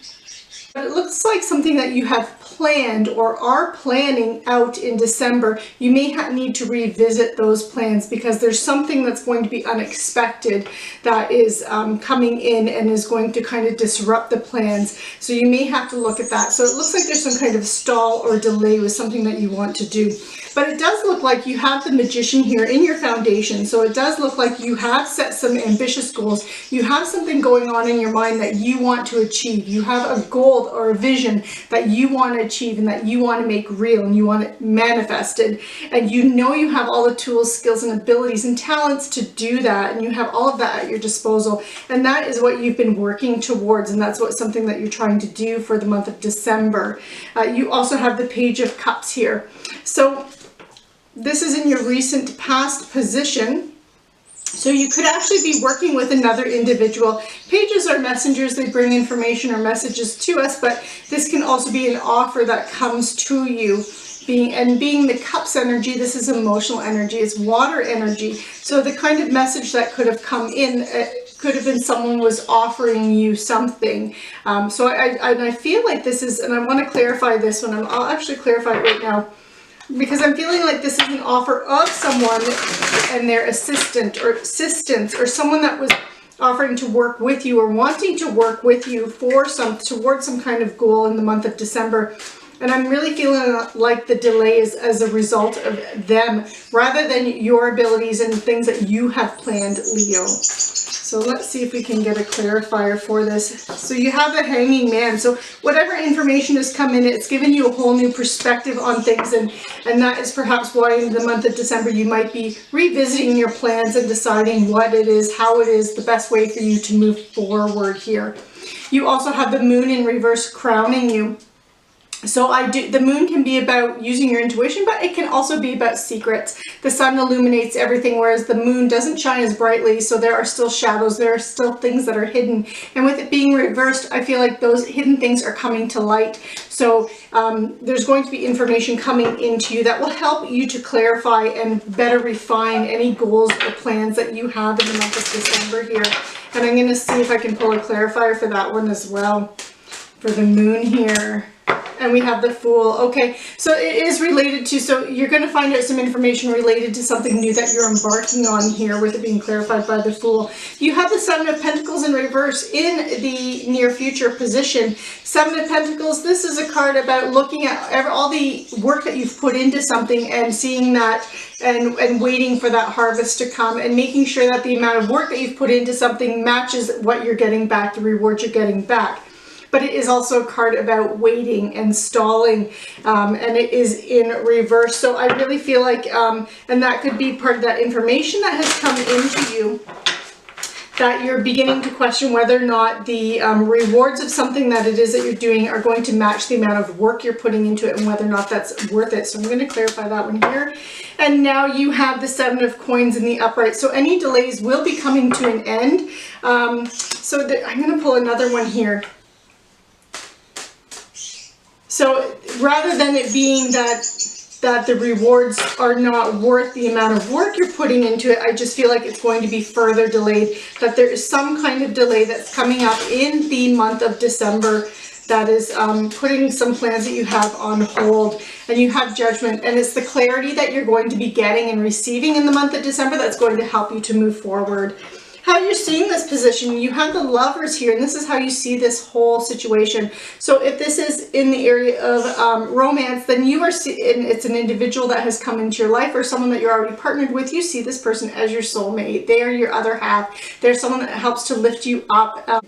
But it looks like something that you have planned or are planning out in December, you may need to revisit those plans because there's something that's going to be unexpected that is coming in and is going to kind of disrupt the plans. So you may have to look at that. So it looks like there's some kind of stall or delay with something that you want to do. But it does look like you have the Magician here in your foundation. So it does look like you have set some ambitious goals. You have something going on in your mind that you want to achieve. You have a goal or a vision that you want to achieve and that you want to make real and you want it manifested. And you know you have all the tools, skills, and abilities and talents to do that. And you have all of that at your disposal. And that is what you've been working towards. And that's something that you're trying to do for the month of December. You also have the Page of Cups here. So this is in your recent past position. So you could actually be working with another individual. Pages are messengers. They bring information or messages to us, but this can also be an offer that comes to you. Being the Cups energy, this is emotional energy. It's water energy. So the kind of message that could have come in could have been someone was offering you something. So I feel like this is, and I want to clarify this one. I'll actually clarify it right now, because I'm feeling like this is an offer of someone and their assistant or assistants, or someone that was offering to work with you or wanting to work with you for towards some kind of goal in the month of December. And I'm really feeling like the delay is as a result of them rather than your abilities and things that you have planned, Leo. So let's see if we can get a clarifier for this. So you have the Hanging Man. So whatever information has come in, it's given you a whole new perspective on things. And that is perhaps why in the month of December, you might be revisiting your plans and deciding what it is, how it is, the best way for you to move forward here. You also have the Moon in reverse crowning you. So the moon can be about using your intuition, but it can also be about secrets. The sun illuminates everything, whereas the moon doesn't shine as brightly. So there are still shadows. There are still things that are hidden. And with it being reversed, I feel like those hidden things are coming to light. So there's going to be information coming into you that will help you to clarify and better refine any goals or plans that you have in the month of December here. And I'm going to see if I can pull a clarifier for that one as well, for the moon here. And we have the Fool. Okay, so it is related to, so you're going to find out some information related to something new that you're embarking on here with it being clarified by the Fool. You have the Seven of Pentacles in reverse in the near future position. Seven of Pentacles, this is a card about looking at all the work that you've put into something and seeing that and waiting for that harvest to come and making sure that the amount of work that you've put into something matches what you're getting back, the reward you're getting back. but it is also a card about waiting and stalling, and it is in reverse. So I really feel like, and that could be part of that information that has come into you, that you're beginning to question whether or not the rewards of something that it is that you're doing are going to match the amount of work you're putting into it, and whether or not that's worth it. So I'm going to clarify that one here. And now you have the 7 of coins in the upright. So any delays will be coming to an end. I'm going to pull another one here. So rather than it being that the rewards are not worth the amount of work you're putting into it, I just feel like it's going to be further delayed, that there is some kind of delay that's coming up in the month of December that is putting some plans that you have on hold, and you have Judgment, and it's the clarity that you're going to be getting and receiving in the month of December that's going to help you to move forward. How you're seeing this position, you have the Lovers here, and this is how you see this whole situation. So if this is in the area of romance, then you are seeing it's an individual that has come into your life, or someone that you're already partnered with. You see this person as your soulmate. They are your other half. They're someone that helps to lift you up.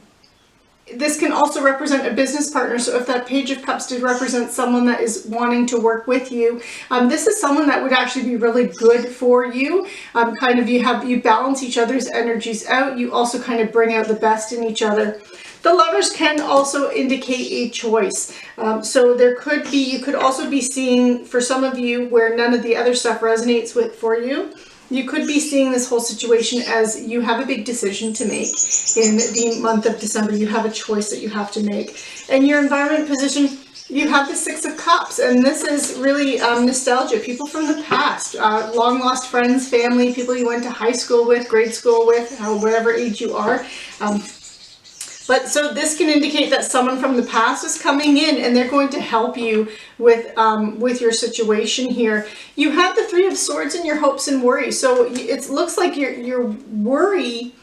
This can also represent a business partner. So if that Page of Cups did represent someone that is wanting to work with you, this is someone that would actually be really good for you. Kind of you balance each other's energies out. You also kind of bring out the best in each other. The Lovers can also indicate a choice. So there could be, you could also be seeing, for some of you where none of the other stuff resonates with for you, you could be seeing this whole situation as you have a big decision to make in the month of December. You have a choice that you have to make. And your environment position, you have the 6 of Cups, and this is really nostalgia. People from the past, long lost friends, family, people you went to high school with, grade school with, whatever age you are. But so this can indicate that someone from the past is coming in, and they're going to help you with your situation here. You have the 3 of Swords in your hopes and worries. So it looks like your worry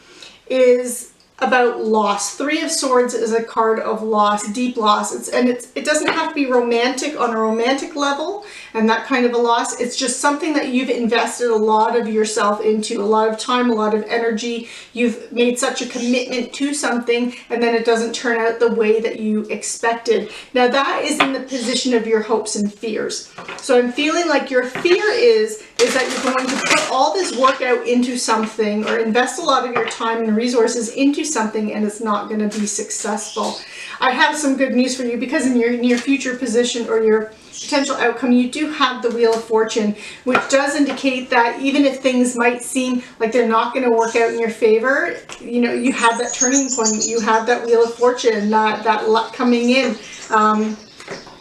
is about loss. 3 of Swords is a card of loss, deep loss. It doesn't have to be romantic on a romantic level and that kind of a loss. It's just something that you've invested a lot of yourself into, a lot of time, a lot of energy. You've made such a commitment to something, and then it doesn't turn out the way that you expected. Now that is in the position of your hopes and fears. So I'm feeling like your fear is that you're going to put all this work out into something, or invest a lot of your time and resources into something, and it's not going to be successful. I have some good news for you, because in your near future position or your potential outcome, you do have the Wheel of Fortune, which does indicate that even if things might seem like they're not going to work out in your favor, you know, you have that turning point. You have that Wheel of Fortune, that luck coming in.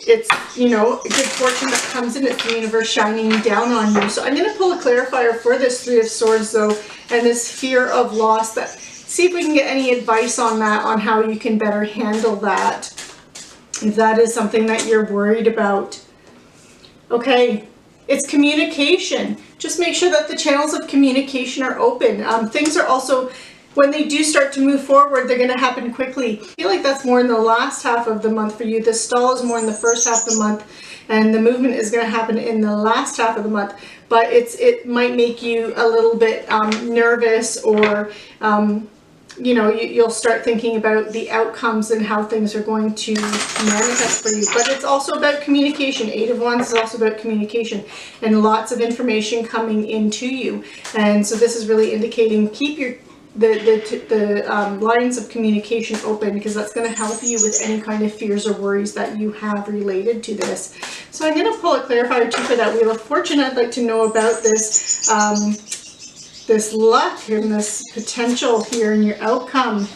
It's, you know, a good fortune that comes in. It's the universe shining down on you. So I'm going to pull a clarifier for this 3 of Swords, though, and this fear of loss. See if we can get any advice on that, on how you can better handle that, if that is something that you're worried about. Okay, it's communication. Just make sure that the channels of communication are open. Things are also, when they do start to move forward, they're going to happen quickly. I feel like that's more in the last half of the month for you. The stall is more in the first half of the month, and the movement is going to happen in the last half of the month. But it might make you a little bit nervous, or you know, you'll start thinking about the outcomes and how things are going to manifest for you. But it's also about communication. 8 of Wands is also about communication, and lots of information coming into you. And so this is really indicating, keep the lines of communication open, because that's going to help you with any kind of fears or worries that you have related to this. So I'm going to pull a clarifier too for that Wheel of Fortune. I'd like to know about this this luck and this potential here in your outcome.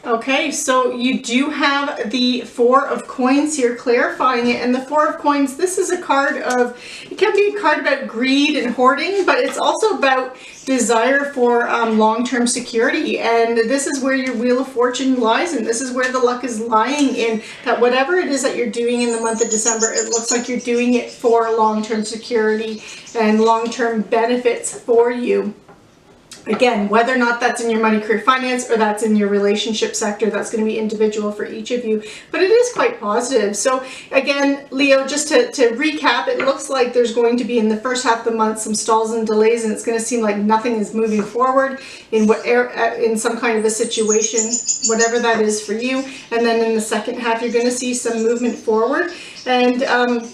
Okay, so you do have the 4 of Coins here, clarifying it. And the 4 of Coins, this is a card of, it can be a card about greed and hoarding, but it's also about desire for long-term security. And this is where your Wheel of Fortune lies, and this is where the luck is lying in, that whatever it is that you're doing in the month of December, it looks like you're doing it for long-term security and long-term benefits for you. Again, whether or not that's in your money, career, finance, or that's in your relationship sector, that's going to be individual for each of you, but it is quite positive. So again, Leo, just to recap, it looks like there's going to be in the first half of the month some stalls and delays, and it's going to seem like nothing is moving forward in some kind of a situation, whatever that is for you. And then in the second half, you're going to see some movement forward. And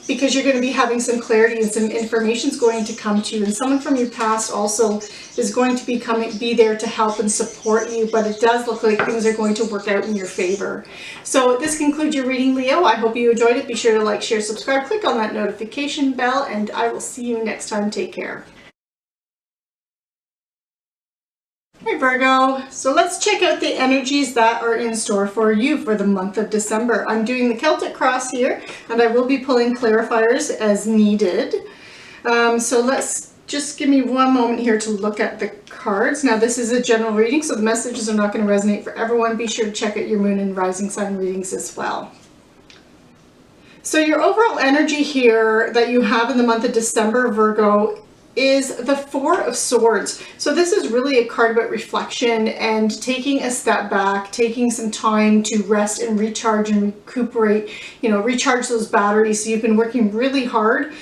because you're going to be having some clarity and some information is going to come to you, and someone from your past also is going to be there to help and support you, but it does look like things are going to work out in your favor. So this concludes your reading, Leo. I hope you enjoyed it. Be sure to like, share, subscribe, click on that notification bell, and I will see you next time. Take care. Hi Virgo, so let's check out the energies that are in store for you for the month of December. I'm doing the Celtic cross here, and I will be pulling clarifiers as needed. So let's just give me one moment here to look at the cards. Now this is a general reading, so the messages are not going to resonate for everyone. Be sure to check out your moon and rising sign readings as well. So your overall energy here that you have in the month of December, Virgo, is the Four of Swords. So this is really a card about reflection and taking a step back, taking some time to rest and recharge and recuperate, recharge those batteries. So you've been working really hard,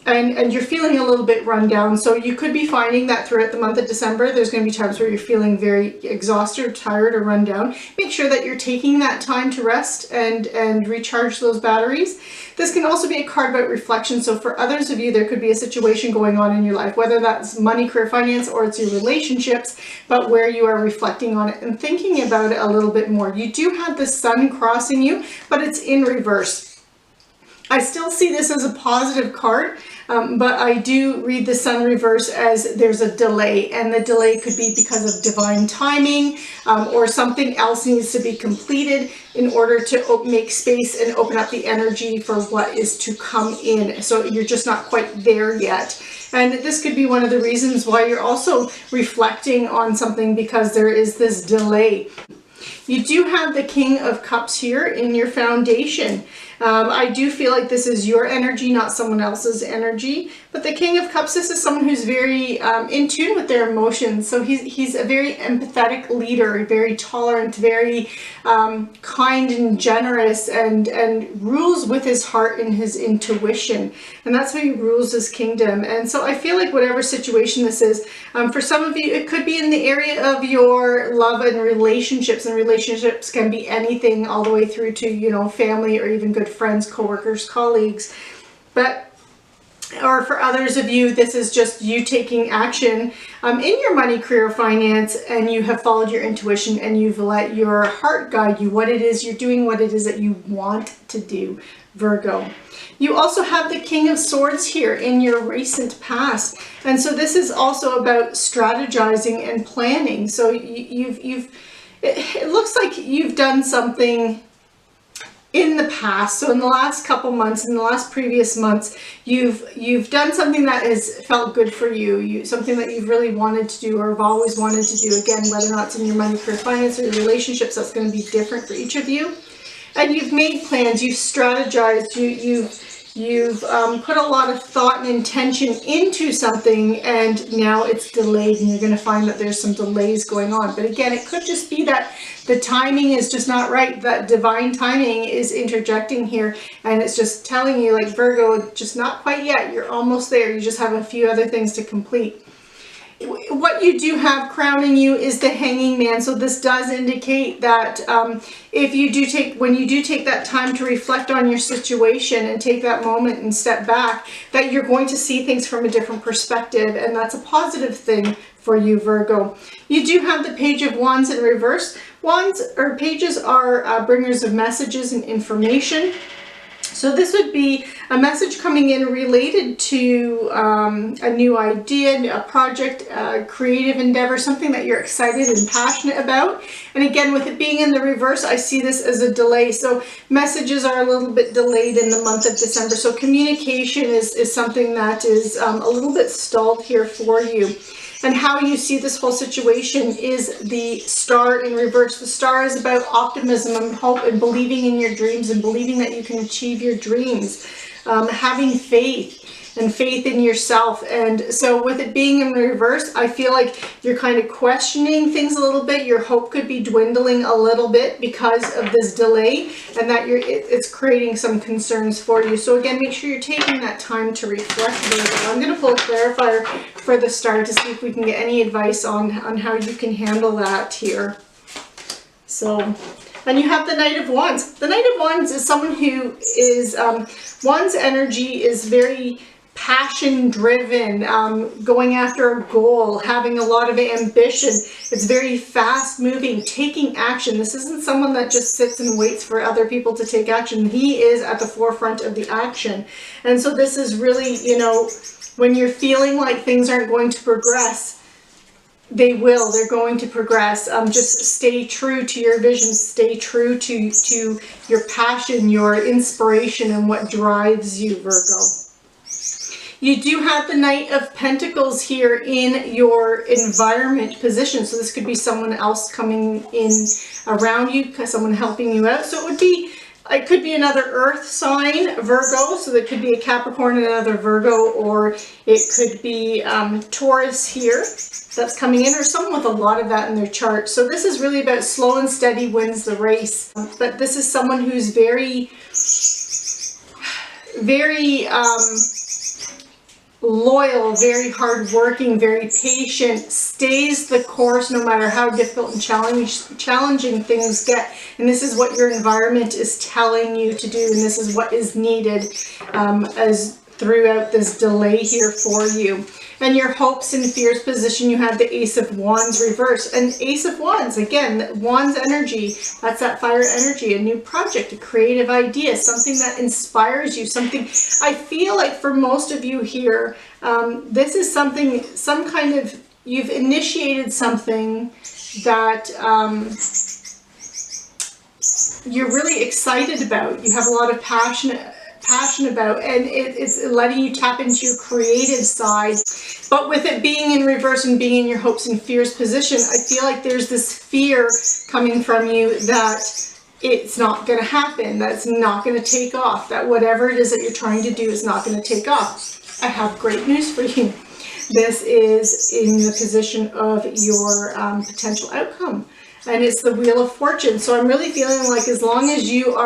and you're feeling a little bit run down. So you could be finding that throughout the month of December, there's going to be times where you're feeling very exhausted or tired or run down. Make sure that you're taking that time to rest and recharge those batteries. This can also be a card about reflection. So for others of you, there could be a situation going on in your life, whether that's money, career, finance, or it's your relationships, but where you are reflecting on it and thinking about it a little bit more. You do have the sun crossing you, but it's in reverse. I still see this as a positive card, but I do read the sun reverse as there's a delay, and the delay could be because of divine timing, or something else needs to be completed in order to make space and open up the energy for what is to come in. So you're just not quite there yet. And this could be one of the reasons why you're also reflecting on something, because there is this delay. You do have the King of Cups here in your foundation. I do feel like this is your energy, not someone else's energy. But the King of Cups, this is someone who's very in tune with their emotions. So he's a very empathetic leader, very tolerant, very kind and generous, and rules with his heart and his intuition. And that's how he rules his kingdom. And so I feel like whatever situation this is, for some of you, it could be in the area of your love and relationships. And relationships can be anything, all the way through to, family or even good friends, co-workers, colleagues. Or for others of you, this is just you taking action in your money, career, finance, and you have followed your intuition and you've let your heart guide you what it is you're doing, what it is that you want to do, Virgo. You also have the King of Swords here in your recent past. And so this is also about strategizing and planning. So it looks like you've done something in the past. So in the last couple months, in the last previous months, you've done something that has felt good for you, something that you've really wanted to do or have always wanted to do. Again, whether or not it's in your money, career, finance, or your relationships, that's going to be different for each of you. And you've made plans, you've strategized, you've put a lot of thought and intention into something, and now it's delayed, and you're going to find that there's some delays going on. But again, it could just be that the timing is just not right. That divine timing is interjecting here, and it's just telling you, like, Virgo, just not quite yet. You're almost there. You just have a few other things to complete. What you do have crowning you is the Hanging Man. So this does indicate that when you do take that time to reflect on your situation and take that moment and step back, that you're going to see things from a different perspective, and that's a positive thing for you, Virgo. You do have the Page of Wands in reverse. Wands or pages are bringers of messages and information. So this would be a message coming in related to a new idea, a project, a creative endeavor, something that you're excited and passionate about. And again, with it being in the reverse, I see this as a delay. So messages are a little bit delayed in the month of December. So communication is something that is a little bit stalled here for you. And how you see this whole situation is the Star in reverse. The Star is about optimism and hope and believing in your dreams and believing that you can achieve your dreams, having faith. and faith in yourself. And so with it being in reverse, I feel like you're kind of questioning things a little bit. Your hope could be dwindling a little bit because of this delay, and that it's creating some concerns for you. So again, make sure you're taking that time to reflect. I'm going to pull a clarifier for the star to see if we can get any advice on how you can handle that here. So, and you have the Knight of Wands. The Knight of Wands is someone who is, one's energy is very passion driven, going after a goal, having a lot of ambition. It's very fast moving, taking action. This isn't someone that just sits and waits for other people to take action. He is at the forefront of the action. And so this is really, you know, when you're feeling like things aren't going to progress, they will. They're going to progress. Just stay true to your vision. Stay true to your passion, your inspiration, and what drives you, Virgo. You do have the Knight of Pentacles here in your environment position. So this could be someone else coming in around you, someone helping you out. So it could be another earth sign, Virgo. So there could be a Capricorn and another Virgo, or it could be Taurus here that's coming in, or someone with a lot of that in their chart. So this is really about slow and steady wins the race. But this is someone who's very loyal, very hardworking, very patient, stays the course no matter how difficult and challenging things get. And this is what your environment is telling you to do, and this is what is needed as throughout this delay here for you. And your hopes and fears position, you have the Ace of Wands reverse. And Ace of Wands, again, Wands energy, that's that fire energy, a new project, a creative idea, something that inspires you, something. I feel like for most of you here, this is something, some kind of, you've initiated something that you're really excited about. You have a lot of passion about, and it's letting you tap into your creative side. But with it being in reverse and being in your hopes and fears position, I feel like there's this fear coming from you that it's not going to happen, that it's not going to take off, that whatever it is that you're trying to do is not going to take off. I have great news for you. This is in the position of your potential outcome. And it's the Wheel of Fortune. So I'm really feeling like as long as you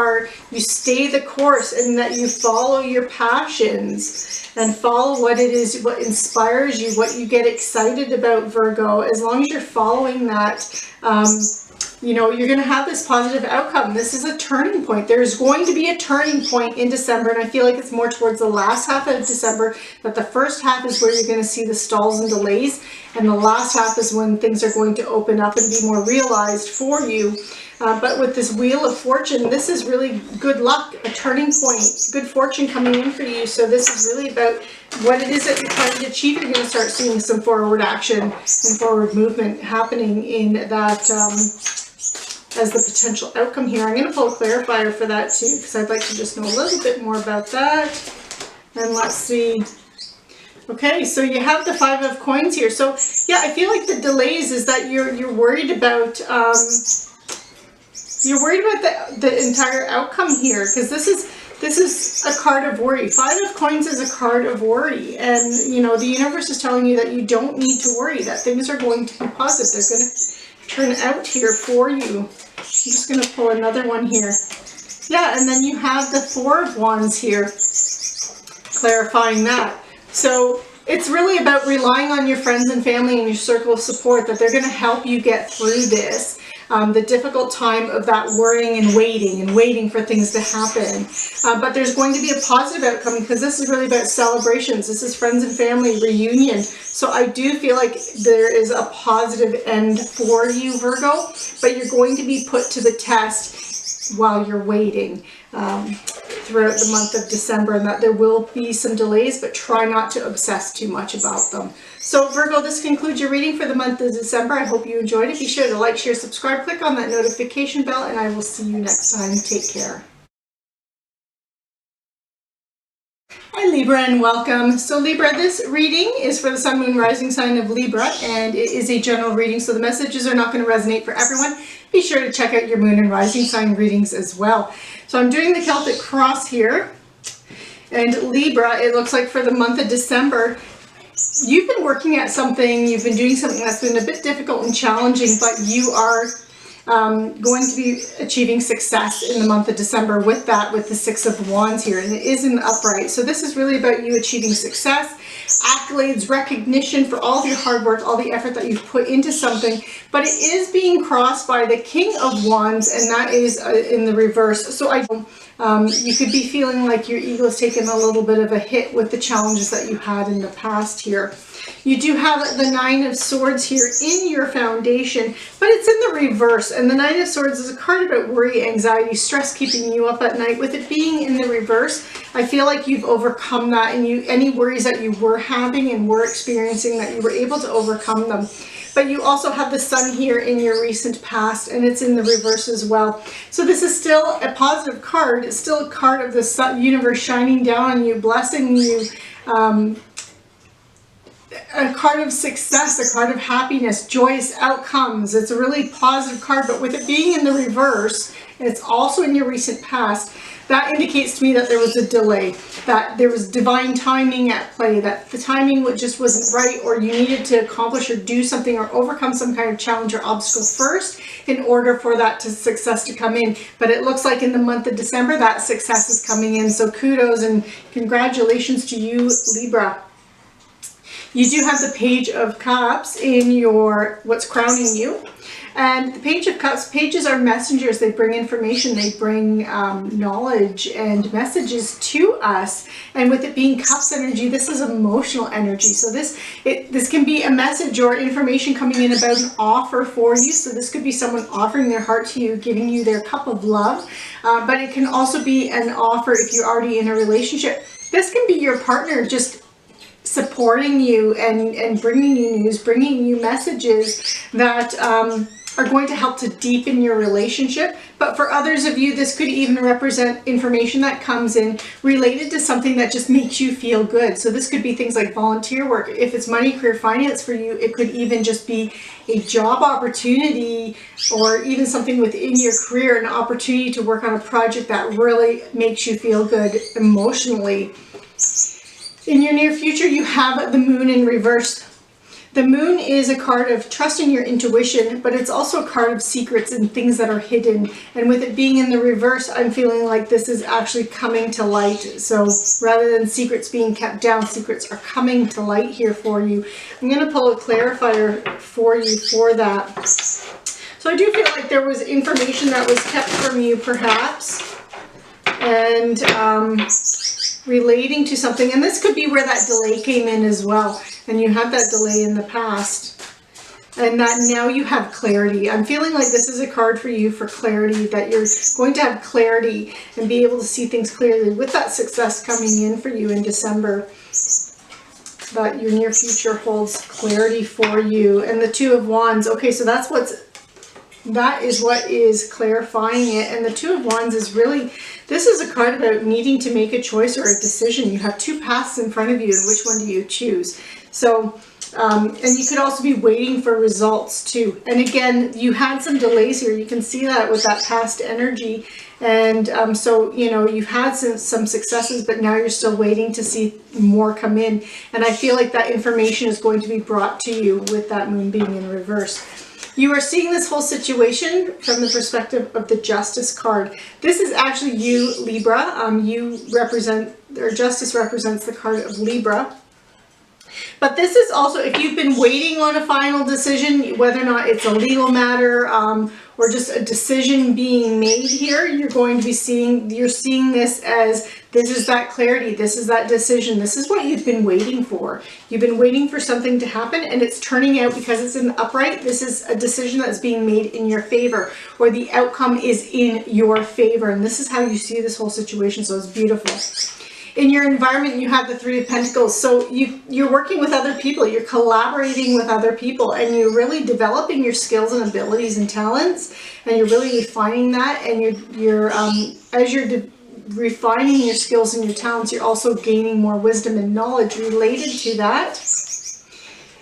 stay the course and that you follow your passions and follow what it is, what inspires you, what you get excited about, Virgo, as long as you're following that, you know, you're going to have this positive outcome. This is a turning point. There's going to be a turning point in December, and I feel like it's more towards the last half of December, but the first half is where you're going to see the stalls and delays, and the last half is when things are going to open up and be more realized for you. But with this Wheel of Fortune, this is really good luck, a turning point, good fortune coming in for you. So this is really about what it is that you're trying to achieve. You're going to start seeing some forward action and forward movement happening in that as the potential outcome here. I'm going to pull a clarifier for that too, because I'd like to just know a little bit more about that. And let's see. Okay, so you have the Five of Coins here. So yeah, I feel like the delays is that you're worried about the entire outcome here, because this is a card of worry. Five of Coins is a card of worry, and you know the universe is telling you that you don't need to worry, that things are going to be positive. They're going to turn out here for you. I'm just going to pull another one here. Yeah, and then you have the Four of Wands here, clarifying that. So it's really about relying on your friends and family and your circle of support, that they're going to help you get through this. The difficult time of that worrying and waiting for things to happen. But there's going to be a positive outcome, because this is really about celebrations. This is friends and family reunion. So I do feel like there is a positive end for you, Virgo, but you're going to be put to the test while you're waiting throughout the month of December, and that there will be some delays, but try not to obsess too much about them. So Virgo, this concludes your reading for the month of December. I hope you enjoyed it. Be sure to like, share, subscribe, click on that notification bell, and I will see you next time. Take care. Hi Libra, and welcome. So Libra, this reading is for the Sun, Moon, Rising sign of Libra, and it is a general reading, so the messages are not going to resonate for everyone. Be sure to check out your Moon and Rising sign readings as well. So I'm doing the Celtic cross here, And Libra, it looks like for the month of December, you've been working at something, you've been doing something that's been a bit difficult and challenging, but you are going to be achieving success in the month of December with that, with the Six of Wands here, and it is in the upright. So this is really about you achieving success, accolades, recognition for all of your hard work, all the effort that you've put into something, but it is being crossed by the King of Wands, and that is in the reverse. So you could be feeling like your ego is taking a little bit of a hit with the challenges that you had in the past here. You do have the Nine of Swords here in your foundation, but it's in the reverse. And the Nine of Swords is a card about worry, anxiety, stress keeping you up at night. With it being in the reverse, I feel like you've overcome that, and any worries that you were having and were experiencing, that you were able to overcome them. But you also have the Sun here in your recent past, and it's in the reverse as well. So this is still a positive card. It's still a card of the universe shining down on you, blessing you, a card of success, a card of happiness, joyous outcomes. It's a really positive card, but with it being in the reverse, and it's also in your recent past, that indicates to me that there was a delay, that there was divine timing at play, that the timing just wasn't right, or you needed to accomplish or do something or overcome some kind of challenge or obstacle first in order for that success to come in. But it looks like in the month of December, that success is coming in. So kudos and congratulations to you, Libra. You do have the Page of Cups in your, what's crowning you. And the Page of Cups, pages are messengers. They bring information, they bring knowledge and messages to us. And with it being Cups energy, this is emotional energy. So this can be a message or information coming in about an offer for you. So this could be someone offering their heart to you, giving you their cup of love. But it can also be an offer if you're already in a relationship. This can be your partner just supporting you and bringing you news, bringing you messages that are going to help to deepen your relationship. But for others of you, this could even represent information that comes in related to something that just makes you feel good. So this could be things like volunteer work. If it's money, career, finance for you, it could even just be a job opportunity, or even something within your career, an opportunity to work on a project that really makes you feel good emotionally. In your near future, you have the Moon in reverse. The Moon is a card of trusting your intuition, but it's also a card of secrets and things that are hidden. And with it being in the reverse, I'm feeling like this is actually coming to light. So rather than secrets being kept down, secrets are coming to light here for you. I'm going to pull a clarifier for you for that. So I do feel like there was information that was kept from you, perhaps, and relating to something. And this could be where that delay came in as well. And you had that delay in the past, and that now you have clarity. I'm feeling like this is a card for you for clarity, that you're going to have clarity and be able to see things clearly with that success coming in for you in December. That your near future holds clarity for you. And the Two of Wands. Okay, so that is what is clarifying it. And the Two of Wands is really, this is a card about needing to make a choice or a decision. You have two paths in front of you, and which one do you choose? So, and you could also be waiting for results too. And again, you had some delays here. You can see that with that past energy. And so, you know, you've had some successes, but now you're still waiting to see more come in. And I feel like that information is going to be brought to you with that Moon being in reverse. You are seeing this whole situation from the perspective of the Justice card. This is actually you, Libra. You represent, or Justice represents the card of Libra. But this is also, if you've been waiting on a final decision, whether or not it's a legal matter or just a decision being made here, you're going to be seeing, you're seeing this as, this is that clarity, this is that decision, this is what you've been waiting for. You've been waiting for something to happen, and it's turning out, because it's in the upright, this is a decision that's being made in your favor, or the outcome is in your favor. And this is how you see this whole situation, so it's beautiful. In your environment, you have the Three of Pentacles. So you're working with other people, you're collaborating with other people, and you're really developing your skills and abilities and talents, and you're really refining that. And as you're refining your skills and your talents, you're also gaining more wisdom and knowledge related to that.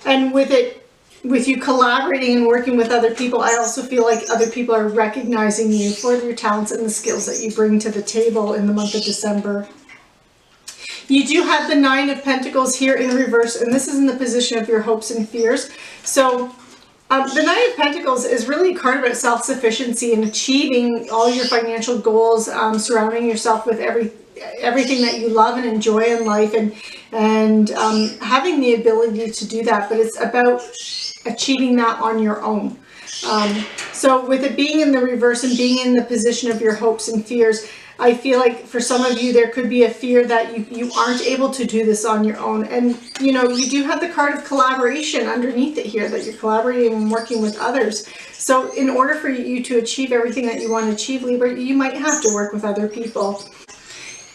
And with you collaborating and working with other people, I also feel like other people are recognizing you for your talents and the skills that you bring to the table in the month of December. You do have the Nine of Pentacles here in reverse, and this is in the position of your hopes and fears. So the Nine of Pentacles is really a card about self-sufficiency and achieving all your financial goals, surrounding yourself with everything that you love and enjoy in life, and having the ability to do that. But it's about achieving that on your own. So with it being in the reverse and being in the position of your hopes and fears, I feel like for some of you there could be a fear that you aren't able to do this on your own. And you know, you do have the card of collaboration underneath it here, that you're collaborating and working with others. So in order for you to achieve everything that you want to achieve, Libra, you might have to work with other people.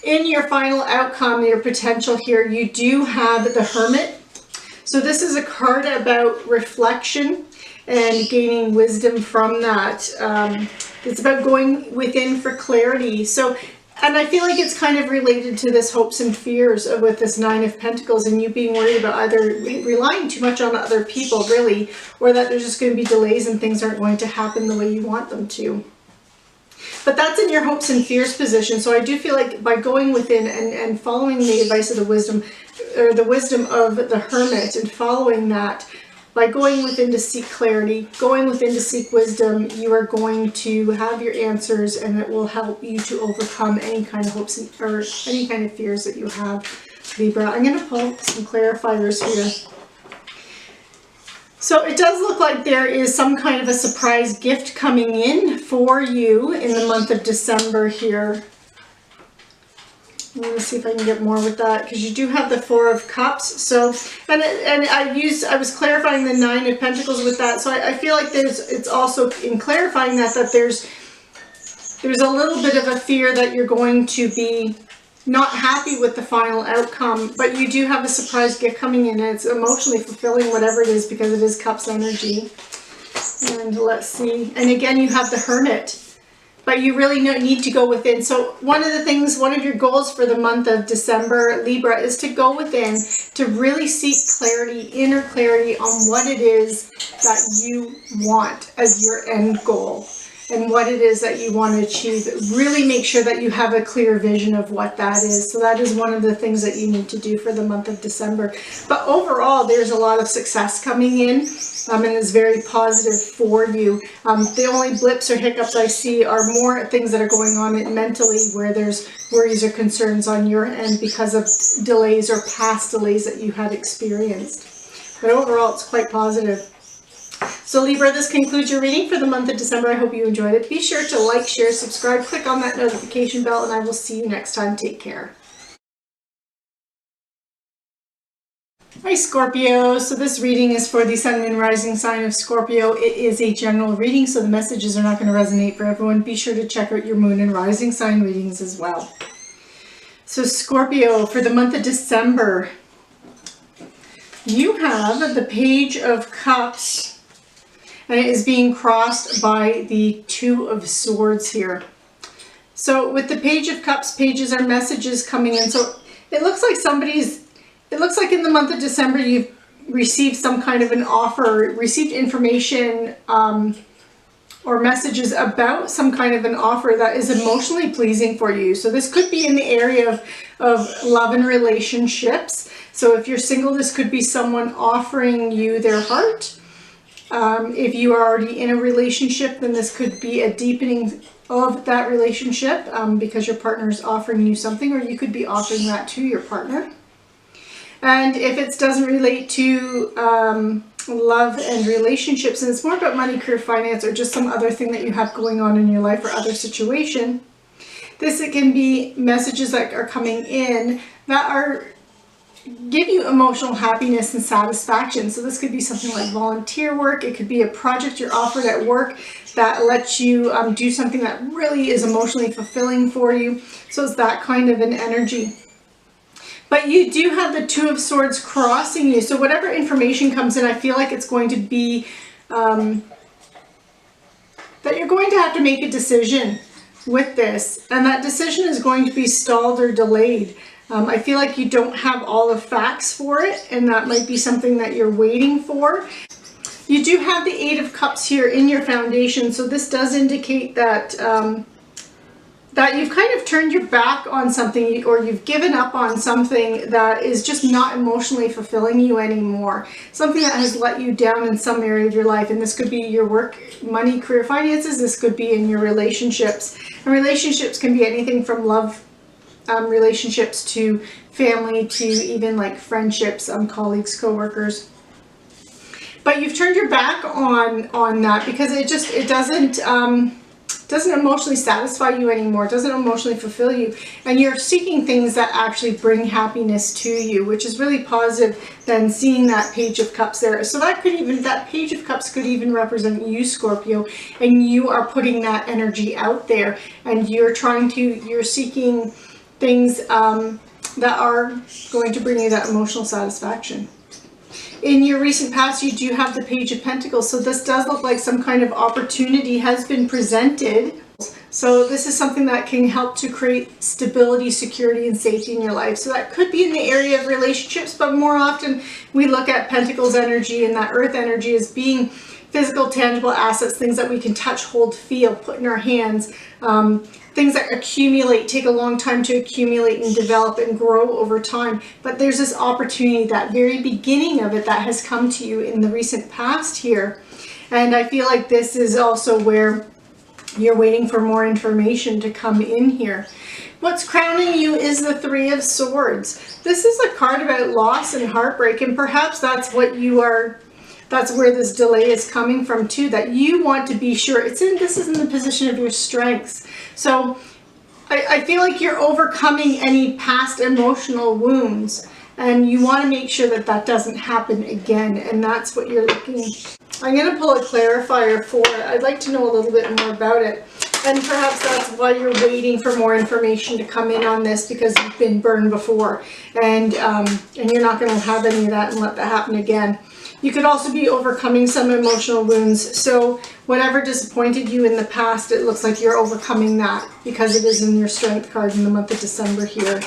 In your final outcome, your potential here, you do have the Hermit. So this is a card about reflection and gaining wisdom from that. It's about going within for clarity. So, and I feel like it's kind of related to this hopes and fears with this Nine of Pentacles, and you being worried about either relying too much on other people, really, or that there's just going to be delays and things aren't going to happen the way you want them to. But that's in your hopes and fears position. So I do feel like by going within and following the advice of the wisdom, or the wisdom of the Hermit, and following that, by going within to seek clarity, going within to seek wisdom, you are going to have your answers, and it will help you to overcome any kind of hopes or any kind of fears that you have, Libra. I'm going to pull some clarifiers here. So it does look like there is some kind of a surprise gift coming in for you in the month of December here. Let me see if I can get more with that, because you do have the Four of Cups. So, and I was clarifying the Nine of Pentacles with that. So I feel like it's also in clarifying that there's a little bit of a fear that you're going to be not happy with the final outcome, but you do have a surprise gift coming in, and it's emotionally fulfilling, whatever it is, because it is Cups energy. And let's see. And again, you have the Hermit. But you really need to go within. So one of your goals for the month of December, Libra, is to go within, to really seek clarity, inner clarity on what it is that you want as your end goal, and what it is that you want to achieve. Really make sure that you have a clear vision of what that is. So that is one of the things that you need to do for the month of December. But overall, there's a lot of success coming in. And it's very positive for you. The only blips or hiccups I see are more things that are going on mentally, where there's worries or concerns on your end because of delays or past delays that you had experienced. But overall, it's quite positive. So Libra, this concludes your reading for the month of December. I hope you enjoyed it. Be sure to like, share, subscribe, click on that notification bell, and I will see you next time. Take care. Hi Scorpio, so this reading is for the Sun, Moon, Rising sign of Scorpio. It is a general reading, so the messages are not going to resonate for everyone. Be sure to check out your Moon and Rising sign readings as well. So Scorpio, for the month of December, you have the Page of Cups, and it is being crossed by the Two of Swords here. So with the Page of Cups, pages are messages coming in. So it looks like it looks like in the month of December you've received some kind of an offer, received information or messages about some kind of an offer that is emotionally pleasing for you. So this could be in the area of love and relationships. So if you're single, this could be someone offering you their heart. If you are already in a relationship, then this could be a deepening of that relationship because your partner is offering you something, or you could be offering that to your partner. And if it doesn't relate to love and relationships, and it's more about money, career, finance, or just some other thing that you have going on in your life or other situation, it can be messages that are coming in that give you emotional happiness and satisfaction. So this could be something like volunteer work. It could be a project you're offered at work that lets you do something that really is emotionally fulfilling for you. So it's that kind of an energy. But you do have the Two of Swords crossing you. So whatever information comes in, I feel like it's going to be that you're going to have to make a decision with this. And that decision is going to be stalled or delayed. I feel like you don't have all the facts for it, and that might be something that you're waiting for. You do have the Eight of Cups here in your foundation. So this does indicate that that you've kind of turned your back on something, or you've given up on something that is just not emotionally fulfilling you anymore. Something that has let you down in some area of your life. And this could be your work, money, career, finances. This could be in your relationships. And relationships can be anything from love relationships to family to even like friendships, colleagues, co-workers. But you've turned your back on that because it doesn't emotionally satisfy you anymore. It doesn't emotionally fulfill you. And you're seeking things that actually bring happiness to you, which is really positive than seeing that Page of Cups there. So that Page of Cups could even represent you, Scorpio, and you are putting that energy out there, and you're seeking things that are going to bring you that emotional satisfaction. In your recent past, you do have the Page of Pentacles, so this does look like some kind of opportunity has been presented. So this is something that can help to create stability, security, and safety in your life. So that could be in the area of relationships, but more often we look at Pentacles energy and that Earth energy as being physical, tangible assets, things that we can touch, hold, feel, put in our hands, things that accumulate, take a long time to accumulate and develop and grow over time. But there's this opportunity, that very beginning of it, that has come to you in the recent past here. And I feel like this is also where you're waiting for more information to come in here. What's crowning you is the Three of Swords. This is a card about loss and heartbreak, and perhaps that's what you are. That's where this delay is coming from too, that you want to be sure. This is in the position of your strengths. So I feel like you're overcoming any past emotional wounds, and you want to make sure that that doesn't happen again. And that's what you're looking. I'm going to pull a clarifier for it. I'd like to know a little bit more about it. And perhaps that's why you're waiting for more information to come in on this, because you've been burned before, and you're not going to have any of that and let that happen again. You could also be overcoming some emotional wounds. So whatever disappointed you in the past, it looks like you're overcoming that because it is in your Strength card in the month of December here.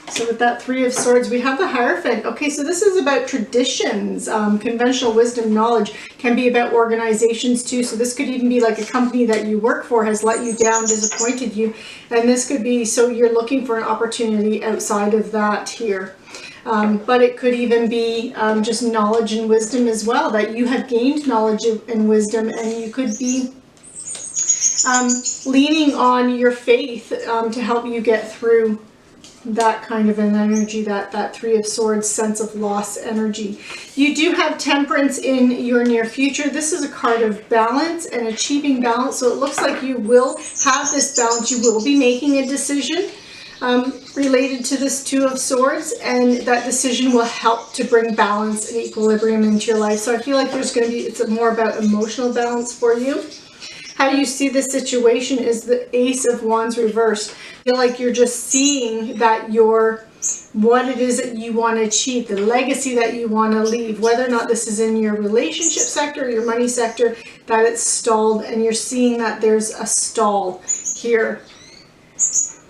So with that Three of Swords, we have the Hierophant. Okay, so this is about traditions, conventional wisdom, knowledge. Can be about organizations too. So this could even be like a company that you work for has let you down, disappointed you. And this could be, so you're looking for an opportunity outside of that here. But it could even be just knowledge and wisdom as well, that you have gained knowledge and wisdom, and you could be leaning on your faith to help you get through that kind of an energy, that Three of Swords sense of loss energy. You do have Temperance in your near future. This is a card of balance and achieving balance. So it looks like you will have this balance. You will be making a decision related to this Two of Swords, and that decision will help to bring balance and equilibrium into your life. So I feel like there's going to be, it's more about emotional balance for you. How you see this situation is the Ace of Wands reversed. I feel like you're just seeing that what it is that you want to achieve, the legacy that you want to leave, whether or not this is in your relationship sector or your money sector, that it's stalled, and you're seeing that there's a stall here.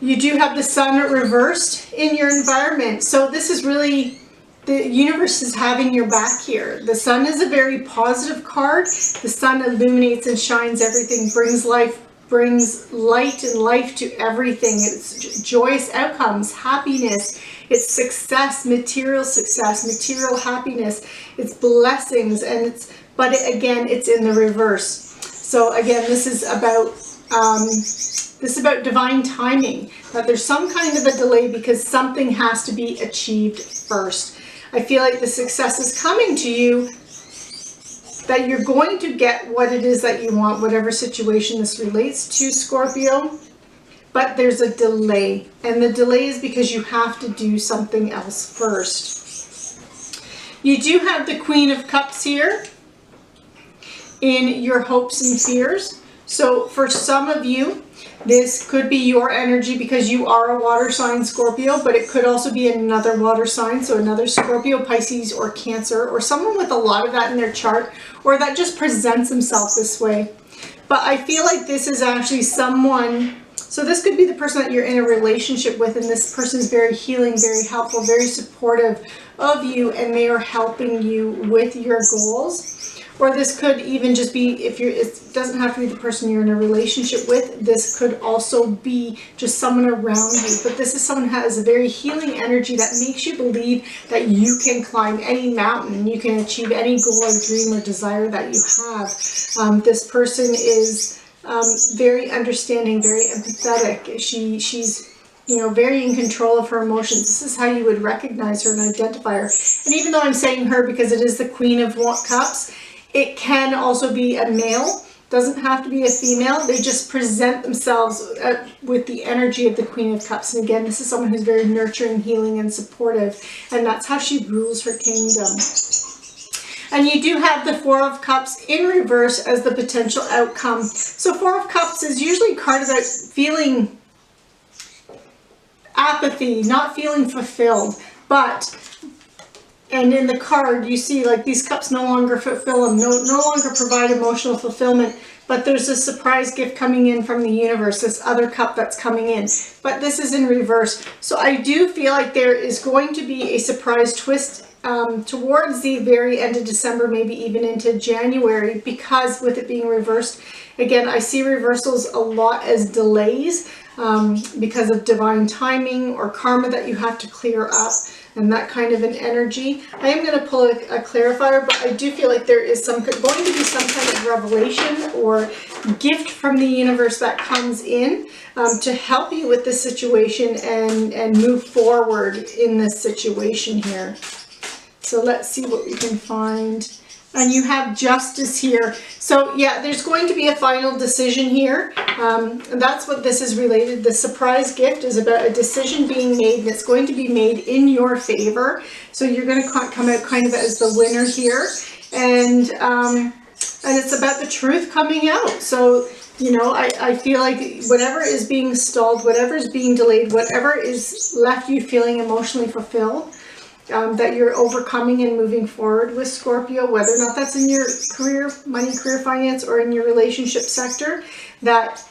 You do have the Sun reversed in your environment. So this is really, the universe is having your back here. The Sun is a very positive card. The Sun illuminates and shines everything, brings life, brings light and life to everything. It's joyous outcomes, happiness, it's success, material happiness, it's blessings, and again, it's in the reverse. So again, this is about divine timing, that there's some kind of a delay because something has to be achieved first. I feel like the success is coming to you, that you're going to get what it is that you want, whatever situation this relates to, Scorpio. But there's a delay, and the delay is because you have to do something else first. You do have the Queen of Cups here in your hopes and fears. So for some of you, this could be your energy because you are a water sign, Scorpio, but it could also be another water sign, so another Scorpio, Pisces, or Cancer, or someone with a lot of that in their chart, or that just presents himself this way. But I feel like this is actually someone, so this could be the person that you're in a relationship with, and this person is very healing, very helpful, very supportive of you, and they are helping you with your goals. Or this could even just be, if you're, it doesn't have to be the person you're in a relationship with. This could also be just someone around you. But this is someone who has a very healing energy that makes you believe that you can climb any mountain, you can achieve any goal or dream or desire that you have. This person is very understanding, very empathetic. She's you know, very in control of her emotions. This is how you would recognize her and identify her. And even though I'm saying her because it is the Queen of Cups, it can also be a male. Doesn't have to be a female. They just present themselves with the energy of the Queen of Cups. And again, this is someone who's very nurturing, healing, and supportive. And that's how she rules her kingdom. And you do have the Four of Cups in reverse as the potential outcome. So Four of Cups is usually a card about feeling apathy, not feeling fulfilled. But, and in the card you see like these cups no longer fulfill them, no longer provide emotional fulfillment, but there's a surprise gift coming in from the universe, this other cup that's coming in. But this is in reverse. So I do feel like there is going to be a surprise twist towards the very end of December, maybe even into January, because with it being reversed, again, I see reversals a lot as delays because of divine timing or karma that you have to clear up and that kind of an energy. I am going to pull a clarifier, but I do feel like there is going to be some kind of revelation or gift from the universe that comes in to help you with this situation and move forward in this situation here. So let's see what we can find. And you have Justice here. So yeah, there's going to be a final decision here. And that's what this is related. The surprise gift is about a decision being made that's going to be made in your favor. So you're going to come out kind of as the winner here. And it's about the truth coming out. So, you know, I feel like whatever is being stalled, whatever is being delayed, whatever is left you feeling emotionally fulfilled, that you're overcoming and moving forward with, Scorpio, whether or not that's in your career, money, career, finance, or in your relationship sector, that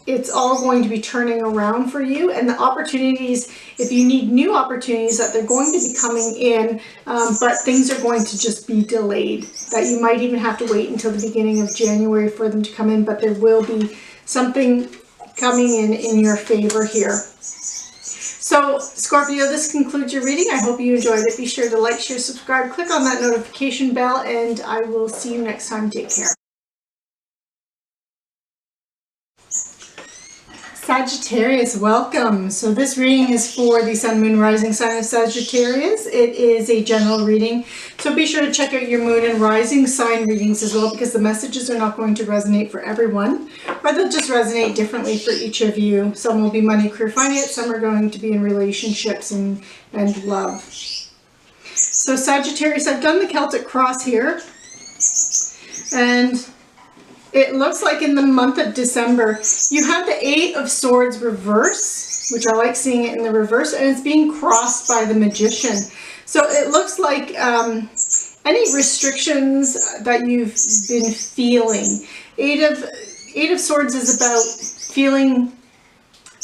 it's all going to be turning around for you. And the opportunities, if you need new opportunities, that they're going to be coming in, but things are going to just be delayed, that you might even have to wait until the beginning of January for them to come in, but there will be something coming in your favor here. So, Scorpio, this concludes your reading. I hope you enjoyed it. Be sure to like, share, subscribe, click on that notification bell, and I will see you next time. Take care. Sagittarius, welcome. So this reading is for the Sun, Moon, Rising sign of Sagittarius. It is a general reading. So be sure to check out your Moon and Rising sign readings as well, because the messages are not going to resonate for everyone, or they'll just resonate differently for each of you. Some will be money, career, finance. Some are going to be in relationships and love. So Sagittarius, I've done the Celtic cross here. And it looks like in the month of December, you have the Eight of Swords reverse, which I like seeing it in the reverse, and it's being crossed by the Magician. So it looks like any restrictions that you've been feeling. Eight of Swords is about feeling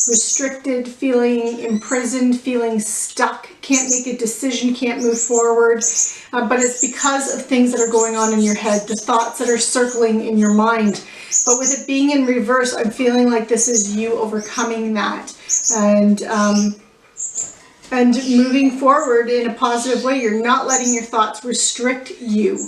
restricted, feeling imprisoned, feeling stuck, can't make a decision, can't move forward, but it's because of things that are going on in your head, the thoughts that are circling in your mind. But with it being in reverse, I'm feeling like this is you overcoming that and moving forward in a positive way. You're not letting your thoughts restrict you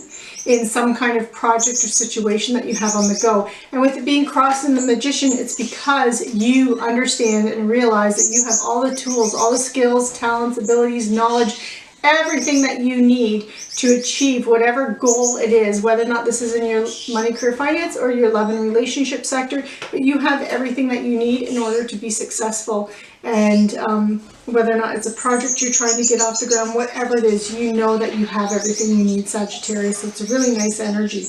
in some kind of project or situation that you have on the go. And with it being crossed in the Magician, it's because you understand and realize that you have all the tools, all the skills, talents, abilities, knowledge, everything that you need to achieve whatever goal it is, whether or not this is in your money, career, finance, or your love and relationship sector. But you have everything that you need in order to be successful. And whether or not it's a project you're trying to get off the ground, whatever it is, you know that you have everything you need, Sagittarius. So it's a really nice energy.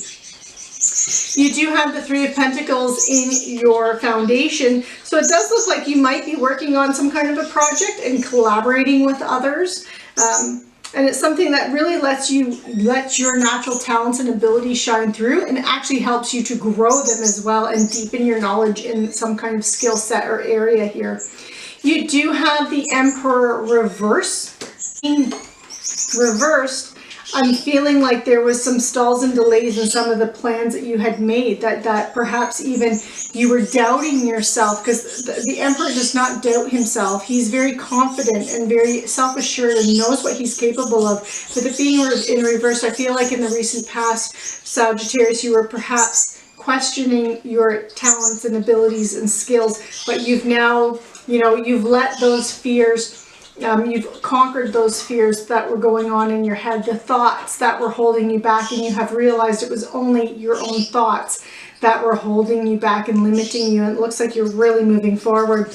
You do have the Three of Pentacles in your foundation. So it does look like you might be working on some kind of a project and collaborating with others. And it's something that really lets your natural talents and abilities shine through, and actually helps you to grow them as well and deepen your knowledge in some kind of skill set or area here. You do have the Emperor reversed. I'm feeling like there was some stalls and delays in some of the plans that you had made, that perhaps even you were doubting yourself, because the Emperor does not doubt himself. He's very confident and very self-assured and knows what he's capable of. With it being in reverse, I feel like in the recent past, Sagittarius, you were perhaps questioning your talents and abilities and skills, but you've now, you've let those fears, you've conquered those fears that were going on in your head, the thoughts that were holding you back, and you have realized it was only your own thoughts that were holding you back and limiting you, and it looks like you're really moving forward.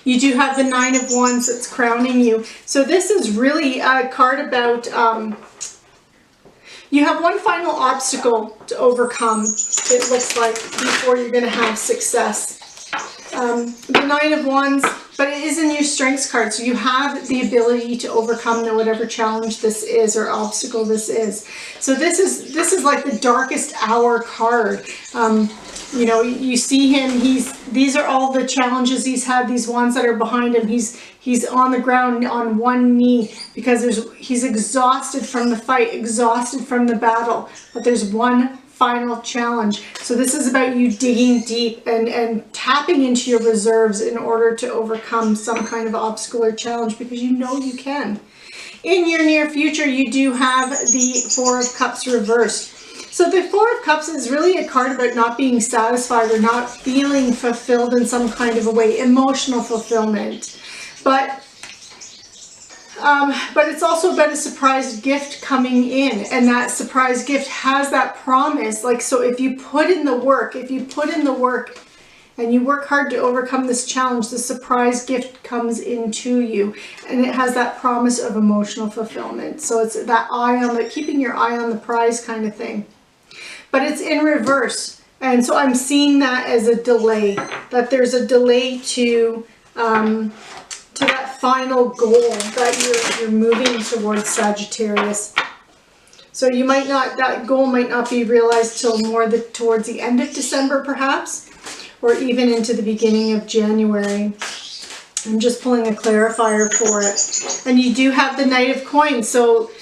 You do have the Nine of Wands that's crowning you. So this is really a card about, you have one final obstacle to overcome, it looks like, before you're going to have success. The Nine of Wands, but it is in your strengths card, so you have the ability to overcome whatever challenge this is or obstacle this is. So this is like the darkest hour card. You see him, these are all the challenges he's had, these wands that are behind him. He's on the ground on one knee because he's exhausted from the fight, exhausted from the battle, but there's one final challenge. So this is about you digging deep and tapping into your reserves in order to overcome some kind of obstacle or challenge, because you know you can. In your near future, you do have the Four of Cups reversed. So the Four of Cups is really a card about not being satisfied or not feeling fulfilled in some kind of a way, emotional fulfillment. But it's also about a surprise gift coming in, and that surprise gift has that promise. Like, so if you put in the work, and you work hard to overcome this challenge, the surprise gift comes into you, and it has that promise of emotional fulfillment. So it's that keeping your eye on the prize kind of thing. But it's in reverse, and so I'm seeing that as a delay, that there's a delay to that final goal that you're moving towards, Sagittarius. So you might not, that goal might not be realized till more towards the end of December perhaps, or even into the beginning of January. I'm just pulling a clarifier for it. And you do have the Knight of Coins. So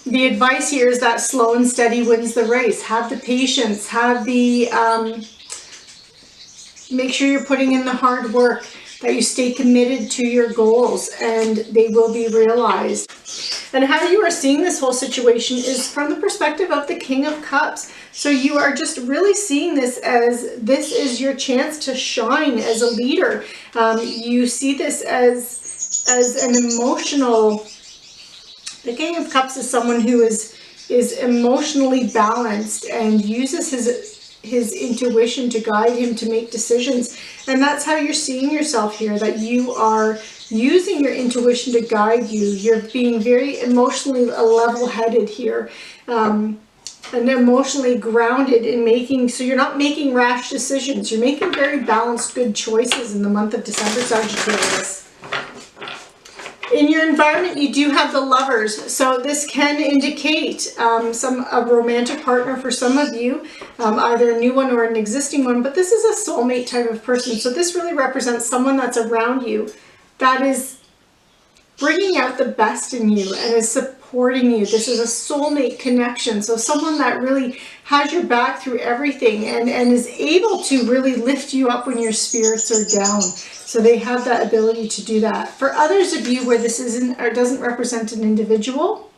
the advice here is that slow and steady wins the race. Have the patience, have the, make sure you're putting in the hard work, that you stay committed to your goals, and they will be realized. And how you are seeing this whole situation is from the perspective of the King of Cups. So you are just really seeing this as, this is your chance to shine as a leader. You see this as an emotional, the King of Cups is someone who is emotionally balanced and uses his intuition to guide him to make decisions. And that's how you're seeing yourself here, that you are using your intuition to guide you. You're being very emotionally level-headed here, and emotionally grounded in making, so you're not making rash decisions. You're making very balanced, good choices in the month of December, Sagittarius. In your environment, you do have the Lovers. So this can indicate a romantic partner for some of you, either a new one or an existing one, but this is a soulmate type of person. So this really represents someone that's around you that is bringing out the best in you and is supporting you. This is a soulmate connection. So someone that really has your back through everything and is able to really lift you up when your spirits are down. So they have that ability to do that. For others of you where this isn't or doesn't represent an individual,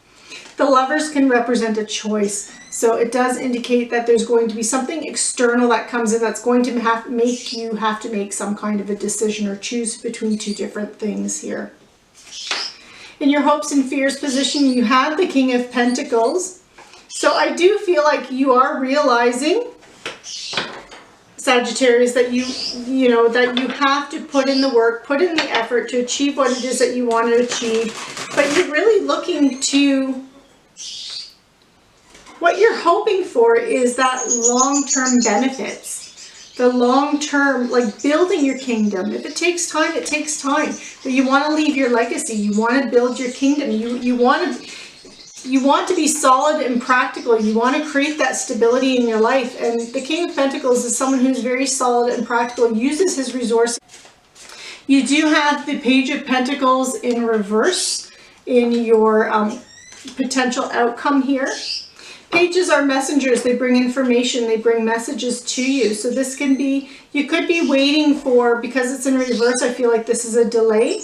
the Lovers can represent a choice. So it does indicate that there's going to be something external that comes in that's going to make you have to make some kind of a decision or choose between two different things here. In your hopes and fears position, you have the King of Pentacles. So I do feel like you are realizing, Sagittarius, that that you have to put in the work, put in the effort to achieve what it is that you want to achieve. But you're really looking to, what you're hoping for is that long-term benefits. The long-term, like building your kingdom. If it takes time, it takes time. But you want to leave your legacy. You want to build your kingdom. You want to be solid and practical. You want to create that stability in your life. And the King of Pentacles is someone who's very solid and practical, uses his resources. You do have the Page of Pentacles in reverse in your potential outcome here. Pages are messengers. They bring information. They bring messages to you. So this can be, you could be waiting for, because it's in reverse, I feel like this is a delay.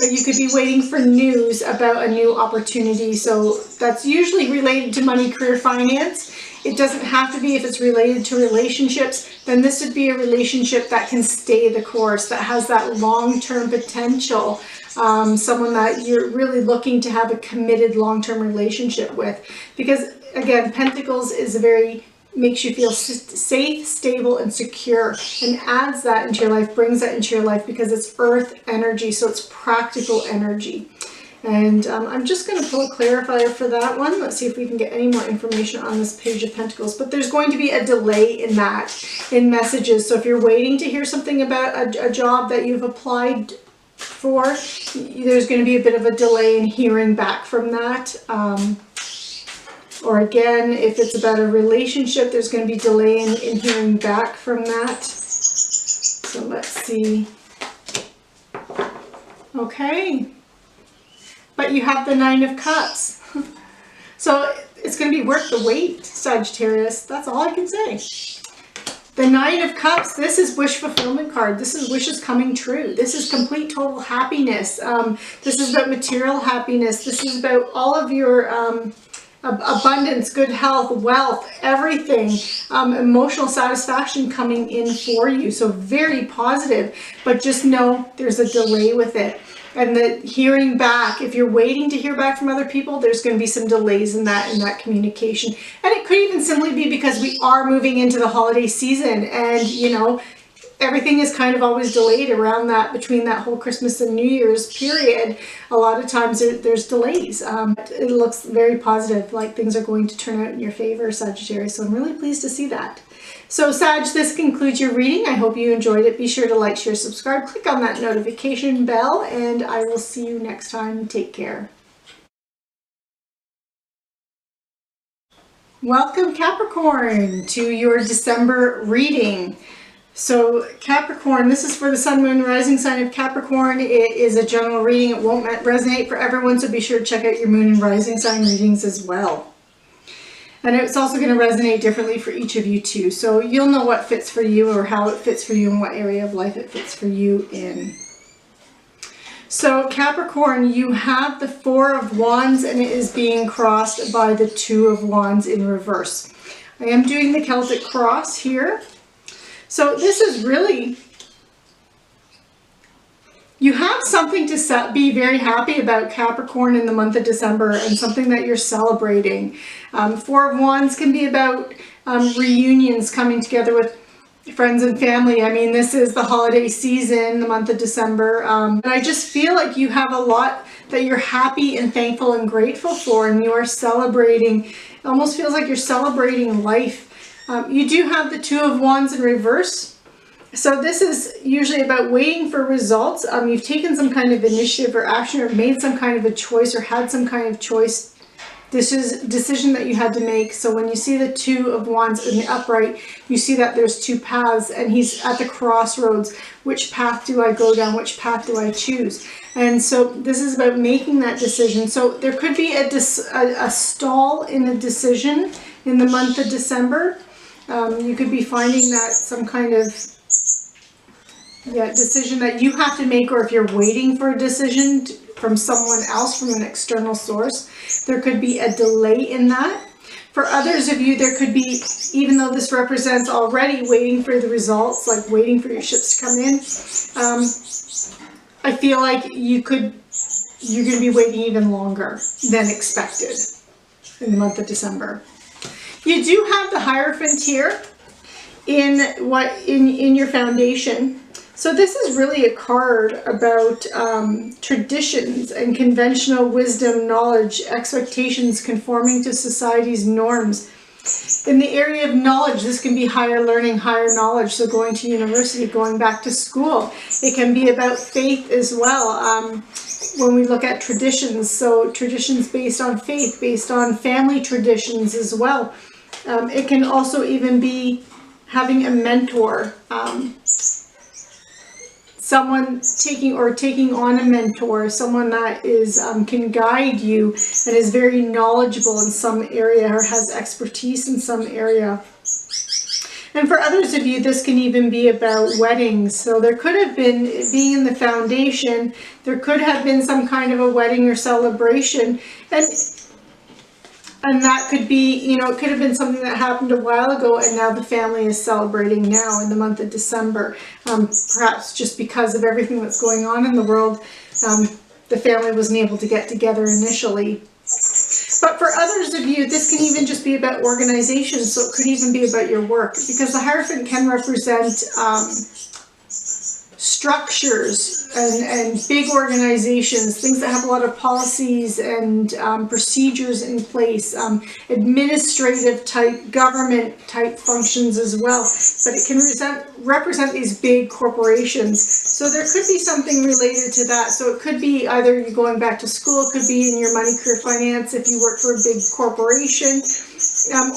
But you could be waiting for news about a new opportunity. So that's usually related to money, career, finance. It doesn't have to be. If it's related to relationships, then this would be a relationship that can stay the course, that has that long-term potential. Someone that you're really looking to have a committed long-term relationship with. Because again, Pentacles is a very, makes you feel safe, stable, and secure, and adds that into your life, brings that into your life, because it's earth energy, so it's practical energy. And I'm just going to pull a clarifier for that one. Let's see if we can get any more information on this Page of Pentacles. But there's going to be a delay in that, in messages. So if you're waiting to hear something about a job that you've applied for, there's going to be a bit of a delay in hearing back from that. Or again, if it's about a relationship, there's going to be delay in hearing back from that. So let's see. Okay. But you have the Nine of Cups. So it's going to be worth the wait, Sagittarius. That's all I can say. The Nine of Cups, this is wish fulfillment card. This is wishes coming true. This is complete total happiness. This is about material happiness. This is about all of your abundance, good health, wealth, everything, emotional satisfaction coming in for you. So very positive, but just know there's a delay with it. And the hearing back, if you're waiting to hear back from other people, there's going to be some delays in that communication. And it could even simply be because we are moving into the holiday season, and you know, everything is kind of always delayed around that, between that whole Christmas and New Year's period. A lot of times there's delays. It looks very positive, like things are going to turn out in your favor, Sagittarius. So I'm really pleased to see that. So Sag, this concludes your reading. I hope you enjoyed it. Be sure to like, share, subscribe, click on that notification bell, and I will see you next time. Take care. Welcome, Capricorn, to your December reading. So Capricorn, this is for the Sun, Moon, Rising sign of Capricorn. It is a general reading. It won't resonate for everyone, so be sure to check out your Moon and Rising sign readings as well. And it's also going to resonate differently for each of you too. So you'll know what fits for you, or how it fits for you, and what area of life it fits for you in. So Capricorn, you have the Four of Wands, and it is being crossed by the Two of Wands in reverse. I am doing the Celtic cross here. So this is really, you have something to be very happy about, Capricorn, in the month of December, and something that you're celebrating. Four of Wands can be about reunions, coming together with friends and family. I mean, this is the holiday season, the month of December. And I just feel like you have a lot that you're happy and thankful and grateful for, and you are celebrating. It almost feels like you're celebrating life. You do have the Two of Wands in reverse. So this is usually about waiting for results. You've taken some kind of initiative or action, or made some kind of a choice, or had some kind of choice. This is a decision that you had to make. So when you see the Two of Wands in the upright, you see that there's two paths, and he's at the crossroads. Which path do I go down? Which path do I choose? And so this is about making that decision. So there could be a stall in a decision in the month of December. You could be finding that some kind of decision that you have to make, or if you're waiting for a decision from someone else, from an external source, there could be a delay in that. For others of you, there could be, even though this represents already waiting for the results, like waiting for your ships to come in, I feel like you're going to be waiting even longer than expected in the month of December. You do have the Hierophant here in your foundation. So this is really a card about traditions and conventional wisdom, knowledge, expectations conforming to society's norms. In the area of knowledge, this can be higher learning, higher knowledge, so going to university, going back to school. It can be about faith as well. When we look at traditions, so traditions based on faith, based on family traditions as well. It can also even be having a mentor. someone taking on a mentor, someone that is can guide you and is very knowledgeable in some area or has expertise in some area. And for others of you, this can even be about weddings. So there could have been, being in the foundation, there could have been some kind of a wedding or celebration. And that could be, you know, it could have been something that happened a while ago and now the family is celebrating now in the month of December. Perhaps just because of everything that's going on in the world, the family wasn't able to get together initially. But for others of you, this can even just be about organization. So it could even be about your work, because the Hierophant can represent structures and big organizations, things that have a lot of policies and procedures in place, administrative type, government type functions as well. But it can represent these big corporations. So there could be something related to that. So it could be either you going back to school, it could be in your money, career, finance if you work for a big corporation,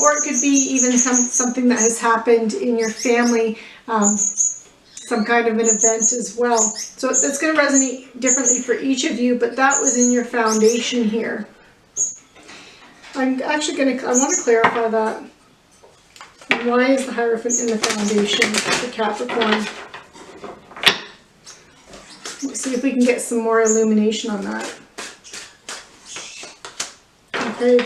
or it could be even something that has happened in your family, some kind of an event as well. So it's going to resonate differently for each of you, but that was in your foundation here. I'm actually I want to clarify that. Why is the Hierophant in the foundation for Capricorn? Let's see if we can get some more illumination on that. Okay,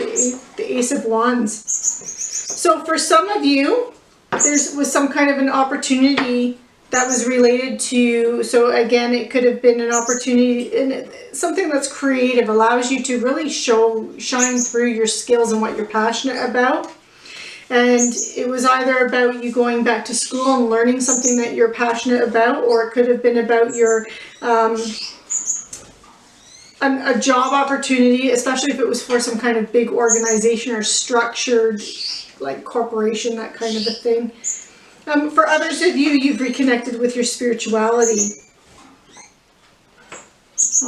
the Ace of Wands. So for some of you, there was some kind of an opportunity that was related to, so again, it could have been an opportunity, and something that's creative, allows you to really shine through your skills and what you're passionate about. And it was either about you going back to school and learning something that you're passionate about, or it could have been about your a job opportunity, especially if it was for some kind of big organization or structured, like corporation, that kind of a thing. For others of you, you've reconnected with your spirituality.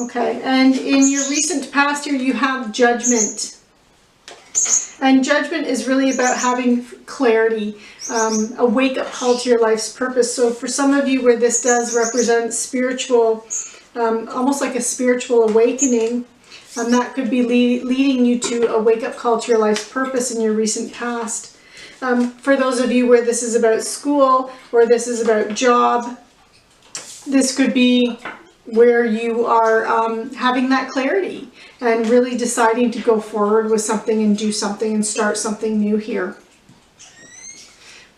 Okay, and in your recent past here, you have Judgment. And Judgment is really about having clarity, a wake-up call to your life's purpose. So for some of you where this does represent spiritual, almost like a spiritual awakening, that could be leading you to a wake-up call to your life's purpose in your recent past. For those of you where this is about school or this is about job, this could be where you are having that clarity and really deciding to go forward with something and do something and start something new here.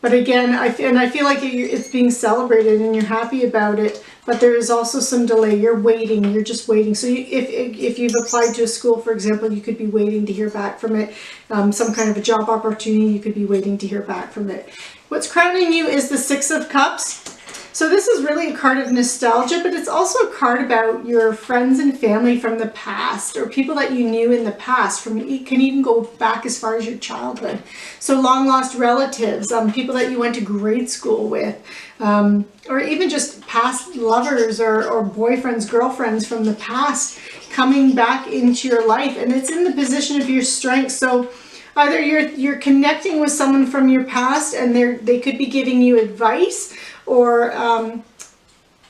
But again, I feel like it's being celebrated and you're happy about it, but there is also some delay. You're waiting, you're just waiting. So if you've applied to a school, for example, you could be waiting to hear back from it. Some kind of a job opportunity, you could be waiting to hear back from it. What's crowning you is the Six of Cups. So this is really a card of nostalgia, but it's also a card about your friends and family from the past, or people that you knew in the past. It can even go back as far as your childhood. So long lost relatives, people that you went to grade school with, or even just past lovers or boyfriends, girlfriends from the past coming back into your life. And it's in the position of your strength. So either you're connecting with someone from your past and they could be giving you advice, or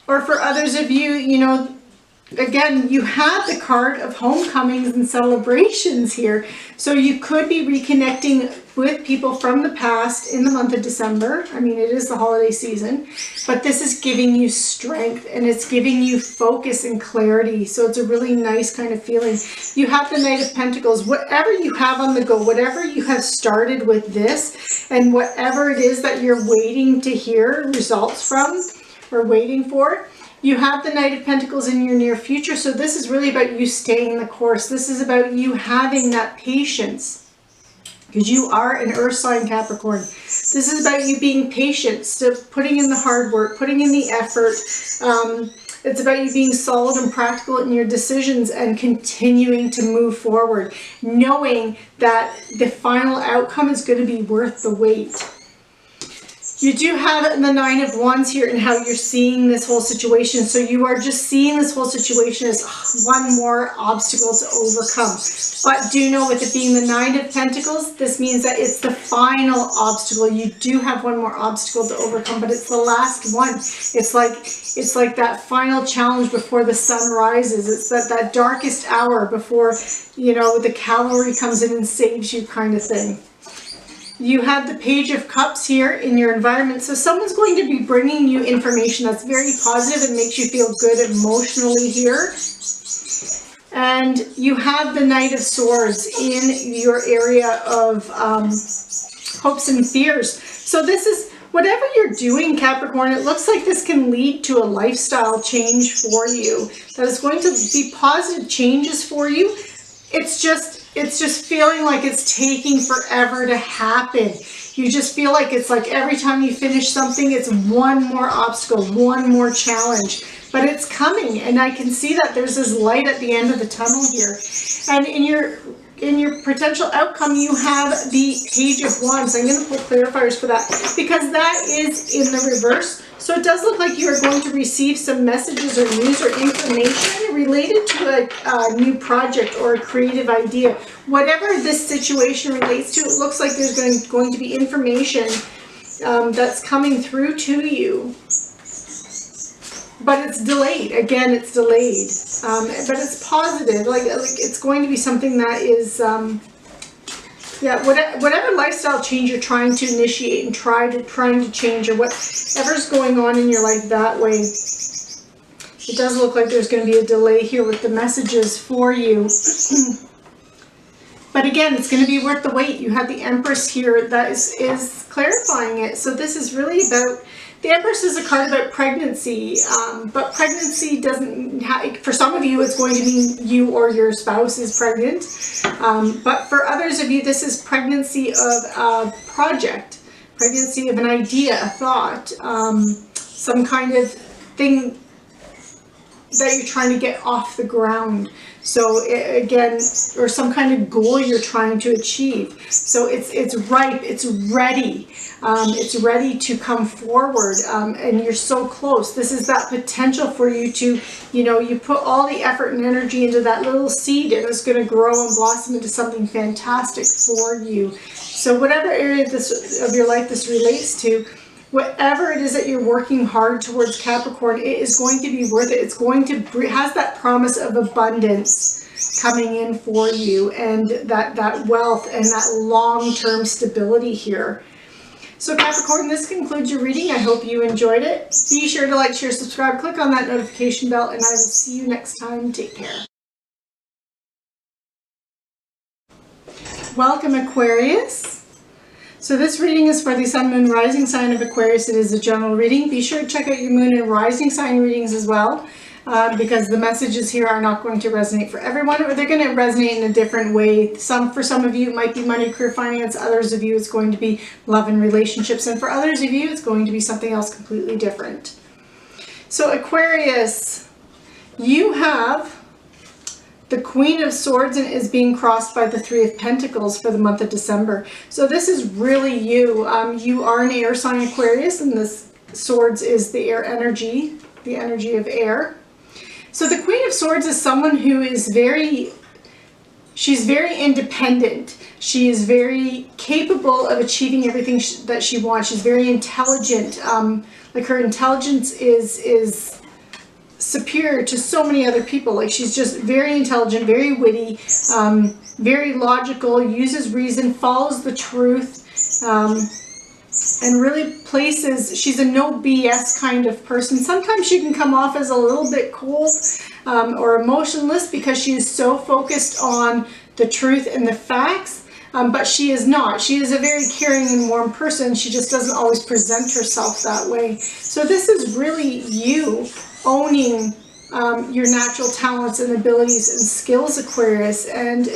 for others of you, you know, again, you have the card of homecomings and celebrations here. So you could be reconnecting with people from the past in the month of December. I mean, it is the holiday season, but this is giving you strength and it's giving you focus and clarity. So it's a really nice kind of feeling. You have the Knight of Pentacles. Whatever you have on the go, whatever you have started with this, and whatever it is that you're waiting to hear results from or waiting for, you have the Knight of Pentacles in your near future. So this is really about you staying the course. This is about you having that patience, because you are an earth sign, Capricorn. This is about you being patient, still putting in the hard work, putting in the effort. It's about you being solid and practical in your decisions and continuing to move forward, knowing that the final outcome is going to be worth the wait. You do have the Nine of Wands here and how you're seeing this whole situation. So you are just seeing this whole situation as one more obstacle to overcome. But do know with it being the Nine of Pentacles, this means that it's the final obstacle. You do have one more obstacle to overcome, but it's the last one. It's like that final challenge before the sun rises. It's that darkest hour before, you know, the cavalry comes in and saves you kind of thing. You have the Page of Cups here in your environment. So someone's going to be bringing you information that's very positive and makes you feel good emotionally here. And you have the Knight of Swords in your area of hopes and fears. So this is, whatever you're doing, Capricorn, it looks like this can lead to a lifestyle change for you. That is going to be positive changes for you. It's just feeling like it's taking forever to happen. You just feel like it's like every time you finish something, it's one more obstacle, one more challenge. But it's coming, and I can see that there's this light at the end of the tunnel here. And in your potential outcome, you have the Page of Wands. I'm going to pull clarifiers for that because that is in the reverse. So it does look like you are going to receive some messages or news or information related to a new project or a creative idea. Whatever this situation relates to, it looks like there's going to be information that's coming through to you. But it's delayed. Again, it's delayed. But it's positive. Like it's going to be something that is, yeah, whatever lifestyle change you're trying to initiate and trying to change, or whatever's going on in your life that way. It does look like there's going to be a delay here with the messages for you. But again, it's going to be worth the wait. You have the Empress here that is clarifying it. So this is really about, the Empress is a card about pregnancy, but pregnancy doesn't have, for some of you, it's going to mean you or your spouse is pregnant. But for others of you, this is pregnancy of a project, pregnancy of an idea, a thought, some kind of thing that you're trying to get off the ground. So again, or some kind of goal you're trying to achieve. So it's ripe, it's ready. It's ready to come forward, and you're so close. This is that potential for you to, you know, you put all the effort and energy into that little seed, and it's going to grow and blossom into something fantastic for you. So whatever area of your life this relates to, whatever it is that you're working hard towards, Capricorn, it is going to be worth it. It's going to has that promise of abundance coming in for you, and that wealth and that long-term stability here. So Capricorn, this concludes your reading. I hope you enjoyed it. Be sure to like, share, subscribe, click on that notification bell, and I will see you next time. Take care. Welcome, Aquarius. So this reading is for the Sun, Moon, Rising sign of Aquarius. It is a general reading. Be sure to check out your Moon and Rising sign readings as well, because the messages here are not going to resonate for everyone, or they're going to resonate in a different way. For some of you, it might be money, career, finance. Others of you, it's going to be love and relationships. And for others of you, it's going to be something else completely different. So Aquarius, you have the Queen of Swords and is being crossed by the Three of Pentacles for the month of December. So this is really you. You are an air sign, Aquarius, and this Swords is the air energy, the energy of air. So the Queen of Swords is someone who is she's very independent. She is very capable of achieving everything that she wants. She's very intelligent. Like her intelligence is superior to so many other people. Like she's just very intelligent, very witty, very logical, uses reason, follows the truth, and really she's a no BS kind of person. Sometimes she can come off as a little bit cold or emotionless because she is so focused on the truth and the facts, but she is not. She is a very caring and warm person. She just doesn't always present herself that way. So this is really you owning your natural talents and abilities and skills, Aquarius, and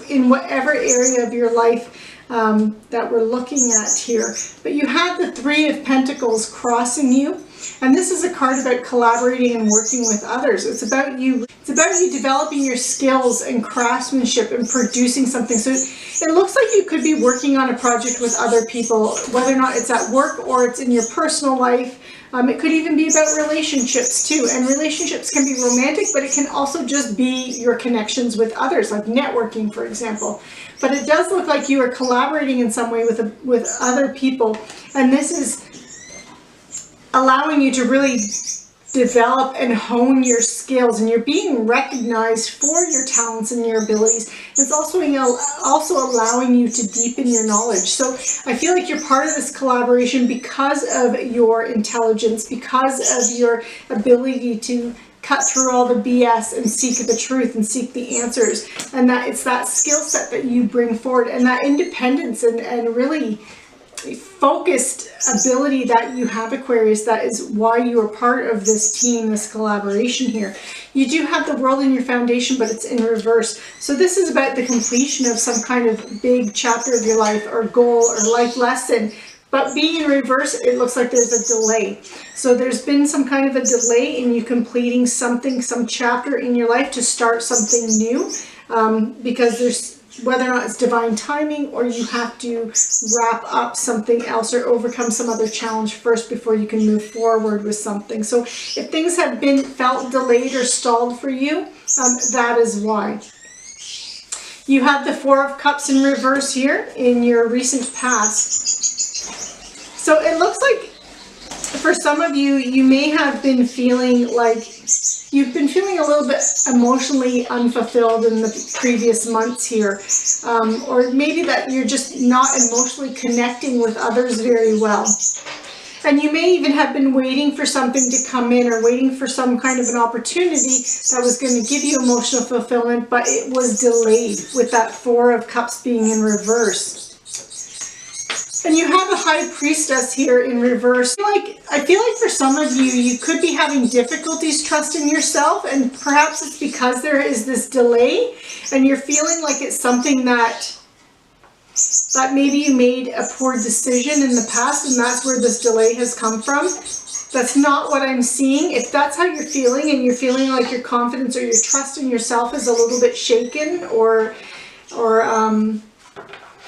in whatever area of your life that we're looking at here. But you have the Three of Pentacles crossing you. And this is a card about collaborating and working with others. It's about you developing your skills and craftsmanship and producing something. So it looks like you could be working on a project with other people, whether or not it's at work or it's in your personal life. It could even be about relationships too. And relationships can be romantic, but it can also just be your connections with others, like networking, for example. But it does look like you are collaborating in some way with other people. And this is allowing you to really develop and hone your skills, and you're being recognized for your talents and your abilities. It's also allowing you to deepen your knowledge. So I feel like you're part of this collaboration because of your intelligence, because of your ability to cut through all the BS and seek the truth and seek the answers. And that it's that skill set that you bring forward, and that independence and really focused ability that you have, Aquarius. That is why you are part of this team, this collaboration here. You do have the World in your foundation, but it's in reverse. So this is about the completion of some kind of big chapter of your life or goal or life lesson. But being in reverse, it looks like there's a delay. So there's been some kind of a delay in you completing something, some chapter in your life to start something new, because there's, whether or not it's divine timing or you have to wrap up something else or overcome some other challenge first before you can move forward with something. So if things have been felt delayed or stalled for you, that is why. You have the Four of Cups in reverse here in your recent past. So it looks like for some of you, you may have been feeling like you've been feeling a little bit emotionally unfulfilled in the previous months here. Or maybe that you're just not emotionally connecting with others very well. And you may even have been waiting for something to come in or waiting for some kind of an opportunity that was going to give you emotional fulfillment, but it was delayed with that Four of Cups being in reverse. And you have a High Priestess here in reverse. I feel like for some of you, you could be having difficulties trusting yourself, and perhaps it's because there is this delay and you're feeling like it's something that maybe you made a poor decision in the past, and that's where this delay has come from. That's not what I'm seeing. If that's how you're feeling and you're feeling like your confidence or your trust in yourself is a little bit shaken or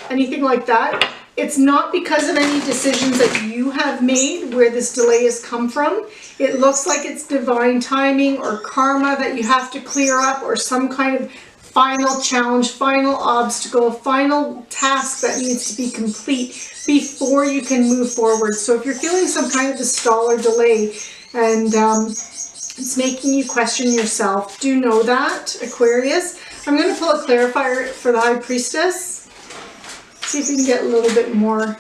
anything like that, it's not because of any decisions that you have made where this delay has come from. It looks like it's divine timing or karma that you have to clear up, or some kind of final challenge, final obstacle, final task that needs to be complete before you can move forward. So if you're feeling some kind of a stall or delay and it's making you question yourself, do know that, Aquarius. I'm going to pull a clarifier for the High Priestess. See if we can get a little bit more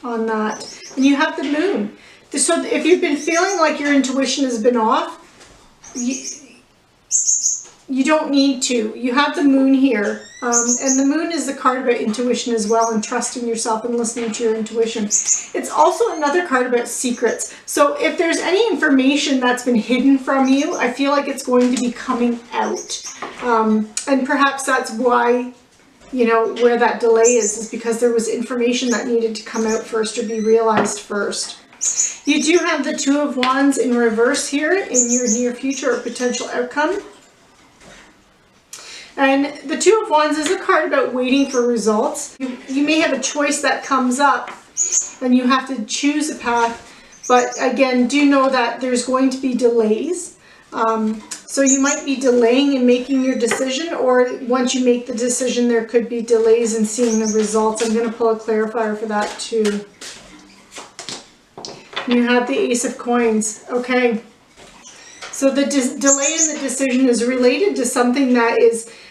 on that. And you have the Moon. So if you've been feeling like your intuition has been off, you don't need to. You have the Moon here. And the Moon is the card about intuition as well, and trusting yourself and listening to your intuition. It's also another card about secrets. So if there's any information that's been hidden from you, I feel like it's going to be coming out. And perhaps that's why, you know, where that delay is because there was information that needed to come out first or be realized first. You do have the Two of Wands in reverse here in your near future or potential outcome. And the Two of Wands is a card about waiting for results. You may have a choice that comes up and you have to choose a path. But again, do know that there's going to be delays. So you might be delaying in making your decision, or once you make the decision, there could be delays in seeing the results. I'm going to pull a clarifier for that too. You have the Ace of Coins. Okay. So the delay in the decision is related to something that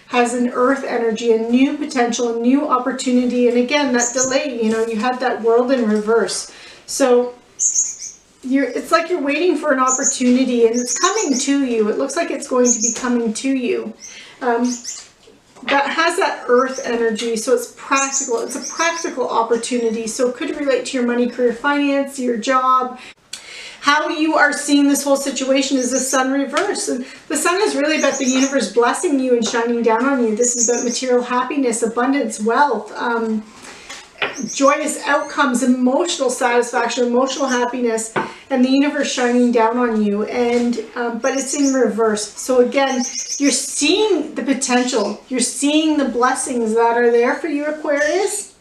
has an earth energy, a new potential, a new opportunity. And again, that delay, you know, you had that World in reverse. So it's like you're waiting for an opportunity and it's coming to you. It looks like it's going to be coming to you. That has that earth energy, so it's practical. It's a practical opportunity. So it could relate to your money, career, finance, your job. How you are seeing this whole situation is the Sun reverse. And the Sun is really about the universe blessing you and shining down on you. This is about material happiness, abundance, wealth. joyous outcomes, emotional satisfaction, emotional happiness, and the universe shining down on you. And but it's in reverse. So again, you're seeing the potential, you're seeing the blessings that are there for you, Aquarius,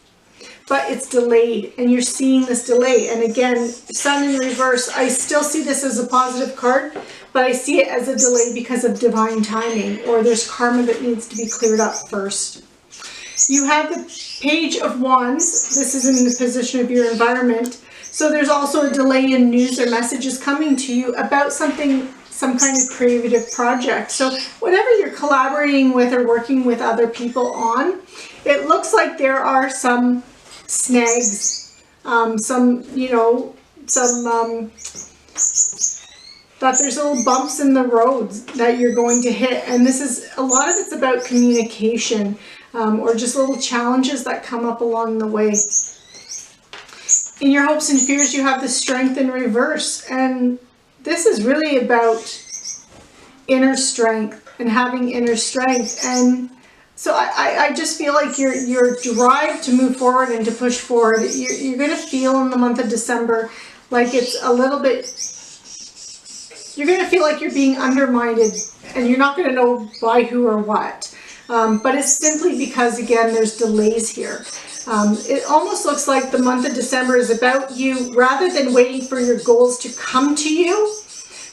but it's delayed, and you're seeing this delay. And again, Sun in reverse, I still see this as a positive card, but I see it as a delay because of divine timing, or there's karma that needs to be cleared up first. You have the Page of Wands. This is in the position of your environment. So there's also a delay in news or messages coming to you about something, some kind of creative project. So whatever you're collaborating with or working with other people on, it looks like there are some snags, that there's little bumps in the roads that you're going to hit. And this is, a lot of it's about communication, or just little challenges that come up along the way. In your hopes and fears, you have the Strength in reverse. And this is really about inner strength and having inner strength. And so I just feel like your drive to move forward and to push forward, you're going to feel in the month of December like it's a little bit, you're going to feel like you're being undermined, and you're not going to know by who or what. But it's simply because, again, there's delays here. It almost looks like the month of December is about you, rather than waiting for your goals to come to you,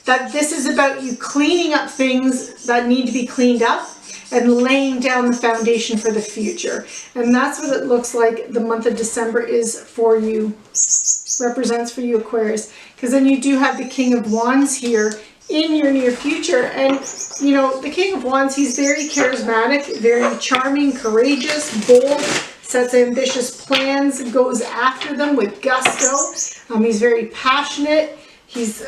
that this is about you cleaning up things that need to be cleaned up and laying down the foundation for the future. And that's what it looks like the month of December is for you, represents for you, Aquarius. Because then you do have the King of Wands here in your near future. And, you know, the King of Wands, he's very charismatic, very charming, courageous, bold, sets ambitious plans, goes after them with gusto. He's very passionate. He's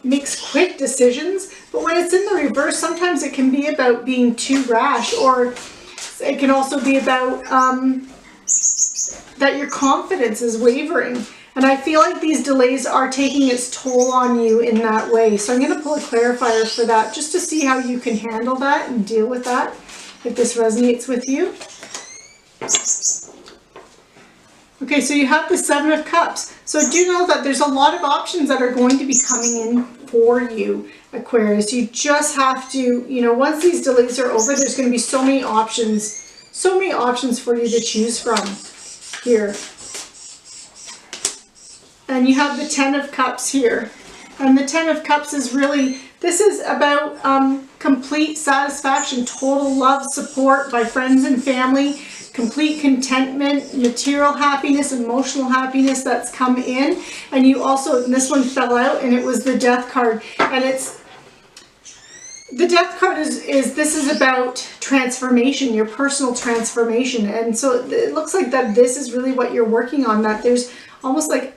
makes quick decisions. But when it's in the reverse, sometimes it can be about being too rash, or it can also be about that your confidence is wavering. And I feel like these delays are taking its toll on you in that way. So I'm going to pull a clarifier for that, just to see how you can handle that and deal with that, if this resonates with you. Okay, so you have the Seven of Cups. So do know that there's a lot of options that are going to be coming in for you, Aquarius. You just have to, you know, once these delays are over, there's going to be so many options for you to choose from here. And you have the Ten of Cups here. And the Ten of Cups is really, this is about complete satisfaction, total love, support by friends and family, complete contentment, material happiness, emotional happiness that's come in. And you also, and this one fell out, and it was the Death card. And it's, the Death card is this is about transformation, your personal transformation. And so it looks like that this is really what you're working on, that there's almost like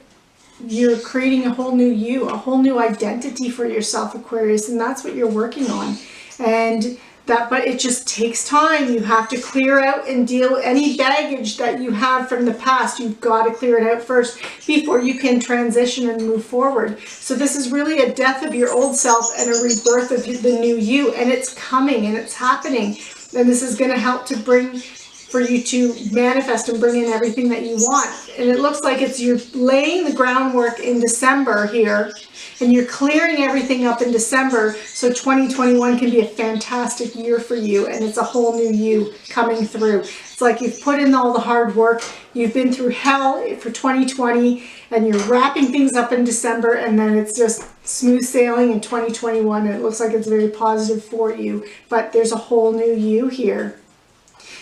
you're creating a whole new you, a whole new identity for yourself, Aquarius, and that's what you're working on. And that, but it just takes time. You have to clear out and deal with any baggage that you have from the past. You've got to clear it out first before you can transition and move forward. So this is really a death of your old self and a rebirth of the new you, and it's coming and it's happening. And this is going to help to bring, for you to manifest and bring in everything that you want. And it looks like it's, you're laying the groundwork in December here, and you're clearing everything up in December, so 2021 can be a fantastic year for you, and it's a whole new you coming through. It's like you've put in all the hard work, you've been through hell for 2020, and you're wrapping things up in December, and then it's just smooth sailing in 2021, and it looks like it's very positive for you, but there's a whole new you here.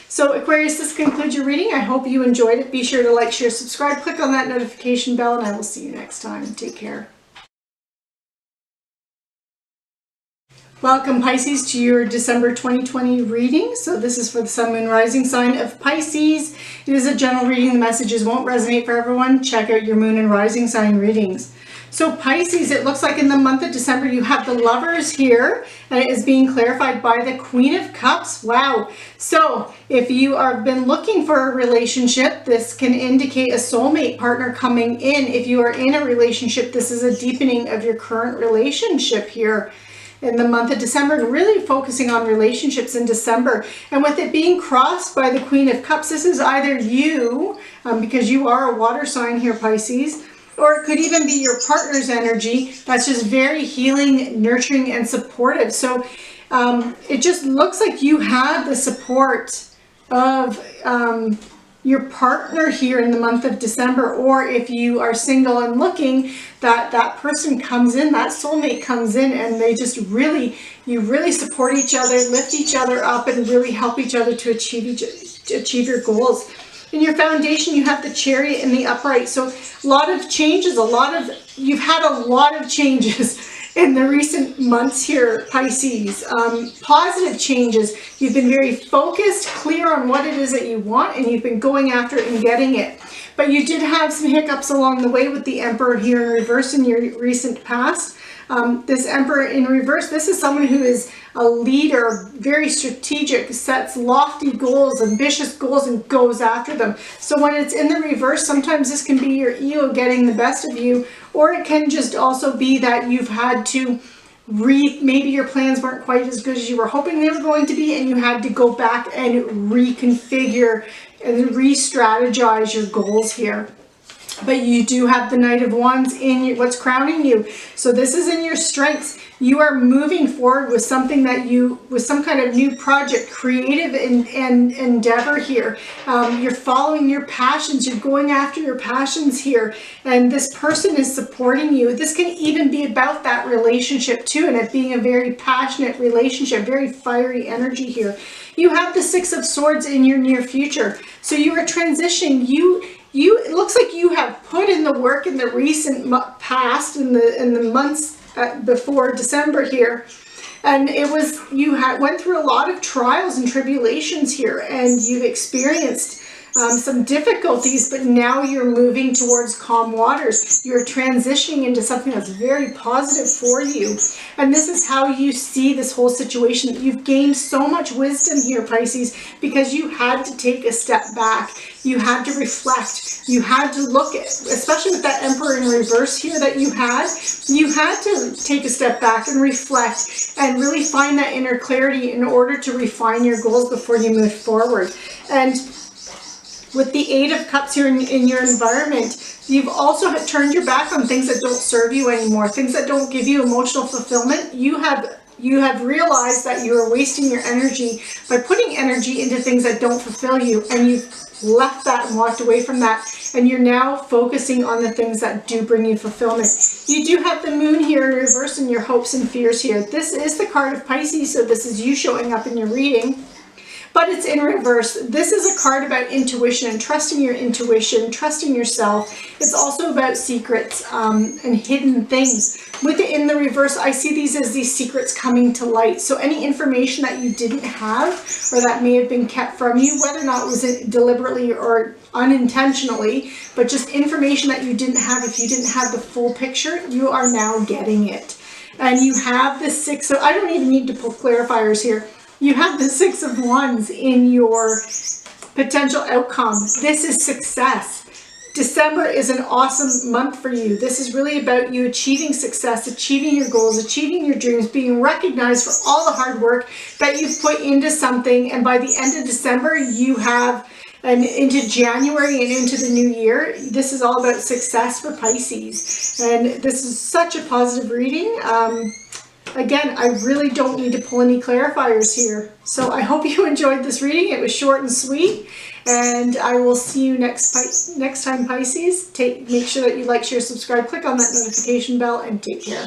So Aquarius, this concludes your reading. I hope you enjoyed it. Be sure to like, share, subscribe, click on that notification bell, and I will see you next time. Take care. Welcome, Pisces, to your December 2020 reading. So this is for the Sun, Moon, Rising sign of Pisces. It is a general reading. The messages won't resonate for everyone. Check out your Moon and Rising sign readings. So Pisces, it looks like in the month of December you have the Lovers here, and it is being clarified by the Queen of Cups. Wow. So if you have been looking for a relationship, this can indicate a soulmate partner coming in. If you are in a relationship, this is a deepening of your current relationship here. in the month of December, and really focusing on relationships in December. And with it being crossed by the Queen of Cups, this is either you, because you are a water sign here, Pisces, or it could even be your partner's energy that's just very healing, nurturing, and supportive. So it just looks like you have the support of your partner here in the month of December, or if you are single and looking, that person comes in, that soulmate comes in, and they just really, you really support each other, lift each other up, and really help each other to achieve your goals. In your foundation, you have the Chariot and the Upright. So a lot of changes, you've had a lot of changes in the recent months here, Pisces. Positive changes. You've been very focused, clear on what it is that you want, and you've been going after it and getting it. But you did have some hiccups along the way with the Emperor here in reverse in your recent past. This Emperor in reverse, this is someone who is a leader, very strategic, sets lofty goals, ambitious goals, and goes after them. So when it's in the reverse, sometimes this can be your ego getting the best of you, or it can just also be that you've had to maybe your plans weren't quite as good as you were hoping they were going to be, and you had to go back and reconfigure and re-strategize your goals here. But you do have the Knight of Wands in what's crowning you. So this is in your strengths. You are moving forward with something that with some kind of new project, creative and endeavor here. You're following your passions. You're going after your passions here. And this person is supporting you. This can even be about that relationship too, and it being a very passionate relationship, very fiery energy here. You have the Six of Swords in your near future. So you are transitioning. It looks like you have put in the work in the recent past, in the months before December here, and you went through a lot of trials and tribulations here, and you've experienced some difficulties, but now you're moving towards calm waters. You're transitioning into something that's very positive for you, and this is how you see this whole situation. You've gained so much wisdom here, Pisces, because you had to take a step back. You had to reflect. You had to look at, especially with that Emperor in reverse here that you had to take a step back and reflect and really find that inner clarity in order to refine your goals before you move forward. And with the Eight of Cups here in your environment, you've also turned your back on things that don't serve you anymore, things that don't give you emotional fulfillment. You have realized that you are wasting your energy by putting energy into things that don't fulfill you, and you've left that and walked away from that, and you're now focusing on the things that do bring you fulfillment. You do have the Moon here in reverse in your hopes and fears here. This is the card of Pisces, so this is you showing up in your reading. But it's in reverse. This is a card about intuition and trusting your intuition, trusting yourself. It's also about secrets and hidden things. With it in the reverse, I see these as these secrets coming to light. So any information that you didn't have or that may have been kept from you, whether or not it was deliberately or unintentionally, but just information that you didn't have, if you didn't have the full picture, you are now getting it. And you have the Six of, I don't even need to pull clarifiers here. You have the Six of Wands in your potential outcome. This is success. December is an awesome month for you. This is really about you achieving success, achieving your goals, achieving your dreams, being recognized for all the hard work that you've put into something. And by the end of December, you have, and into January and into the new year, this is all about success for Pisces. And this is such a positive reading. Again, I really don't need to pull any clarifiers here. So I hope you enjoyed this reading. It was short and sweet. And I will see you next time, Pisces. Make sure that you like, share, subscribe, click on that notification bell, and take care.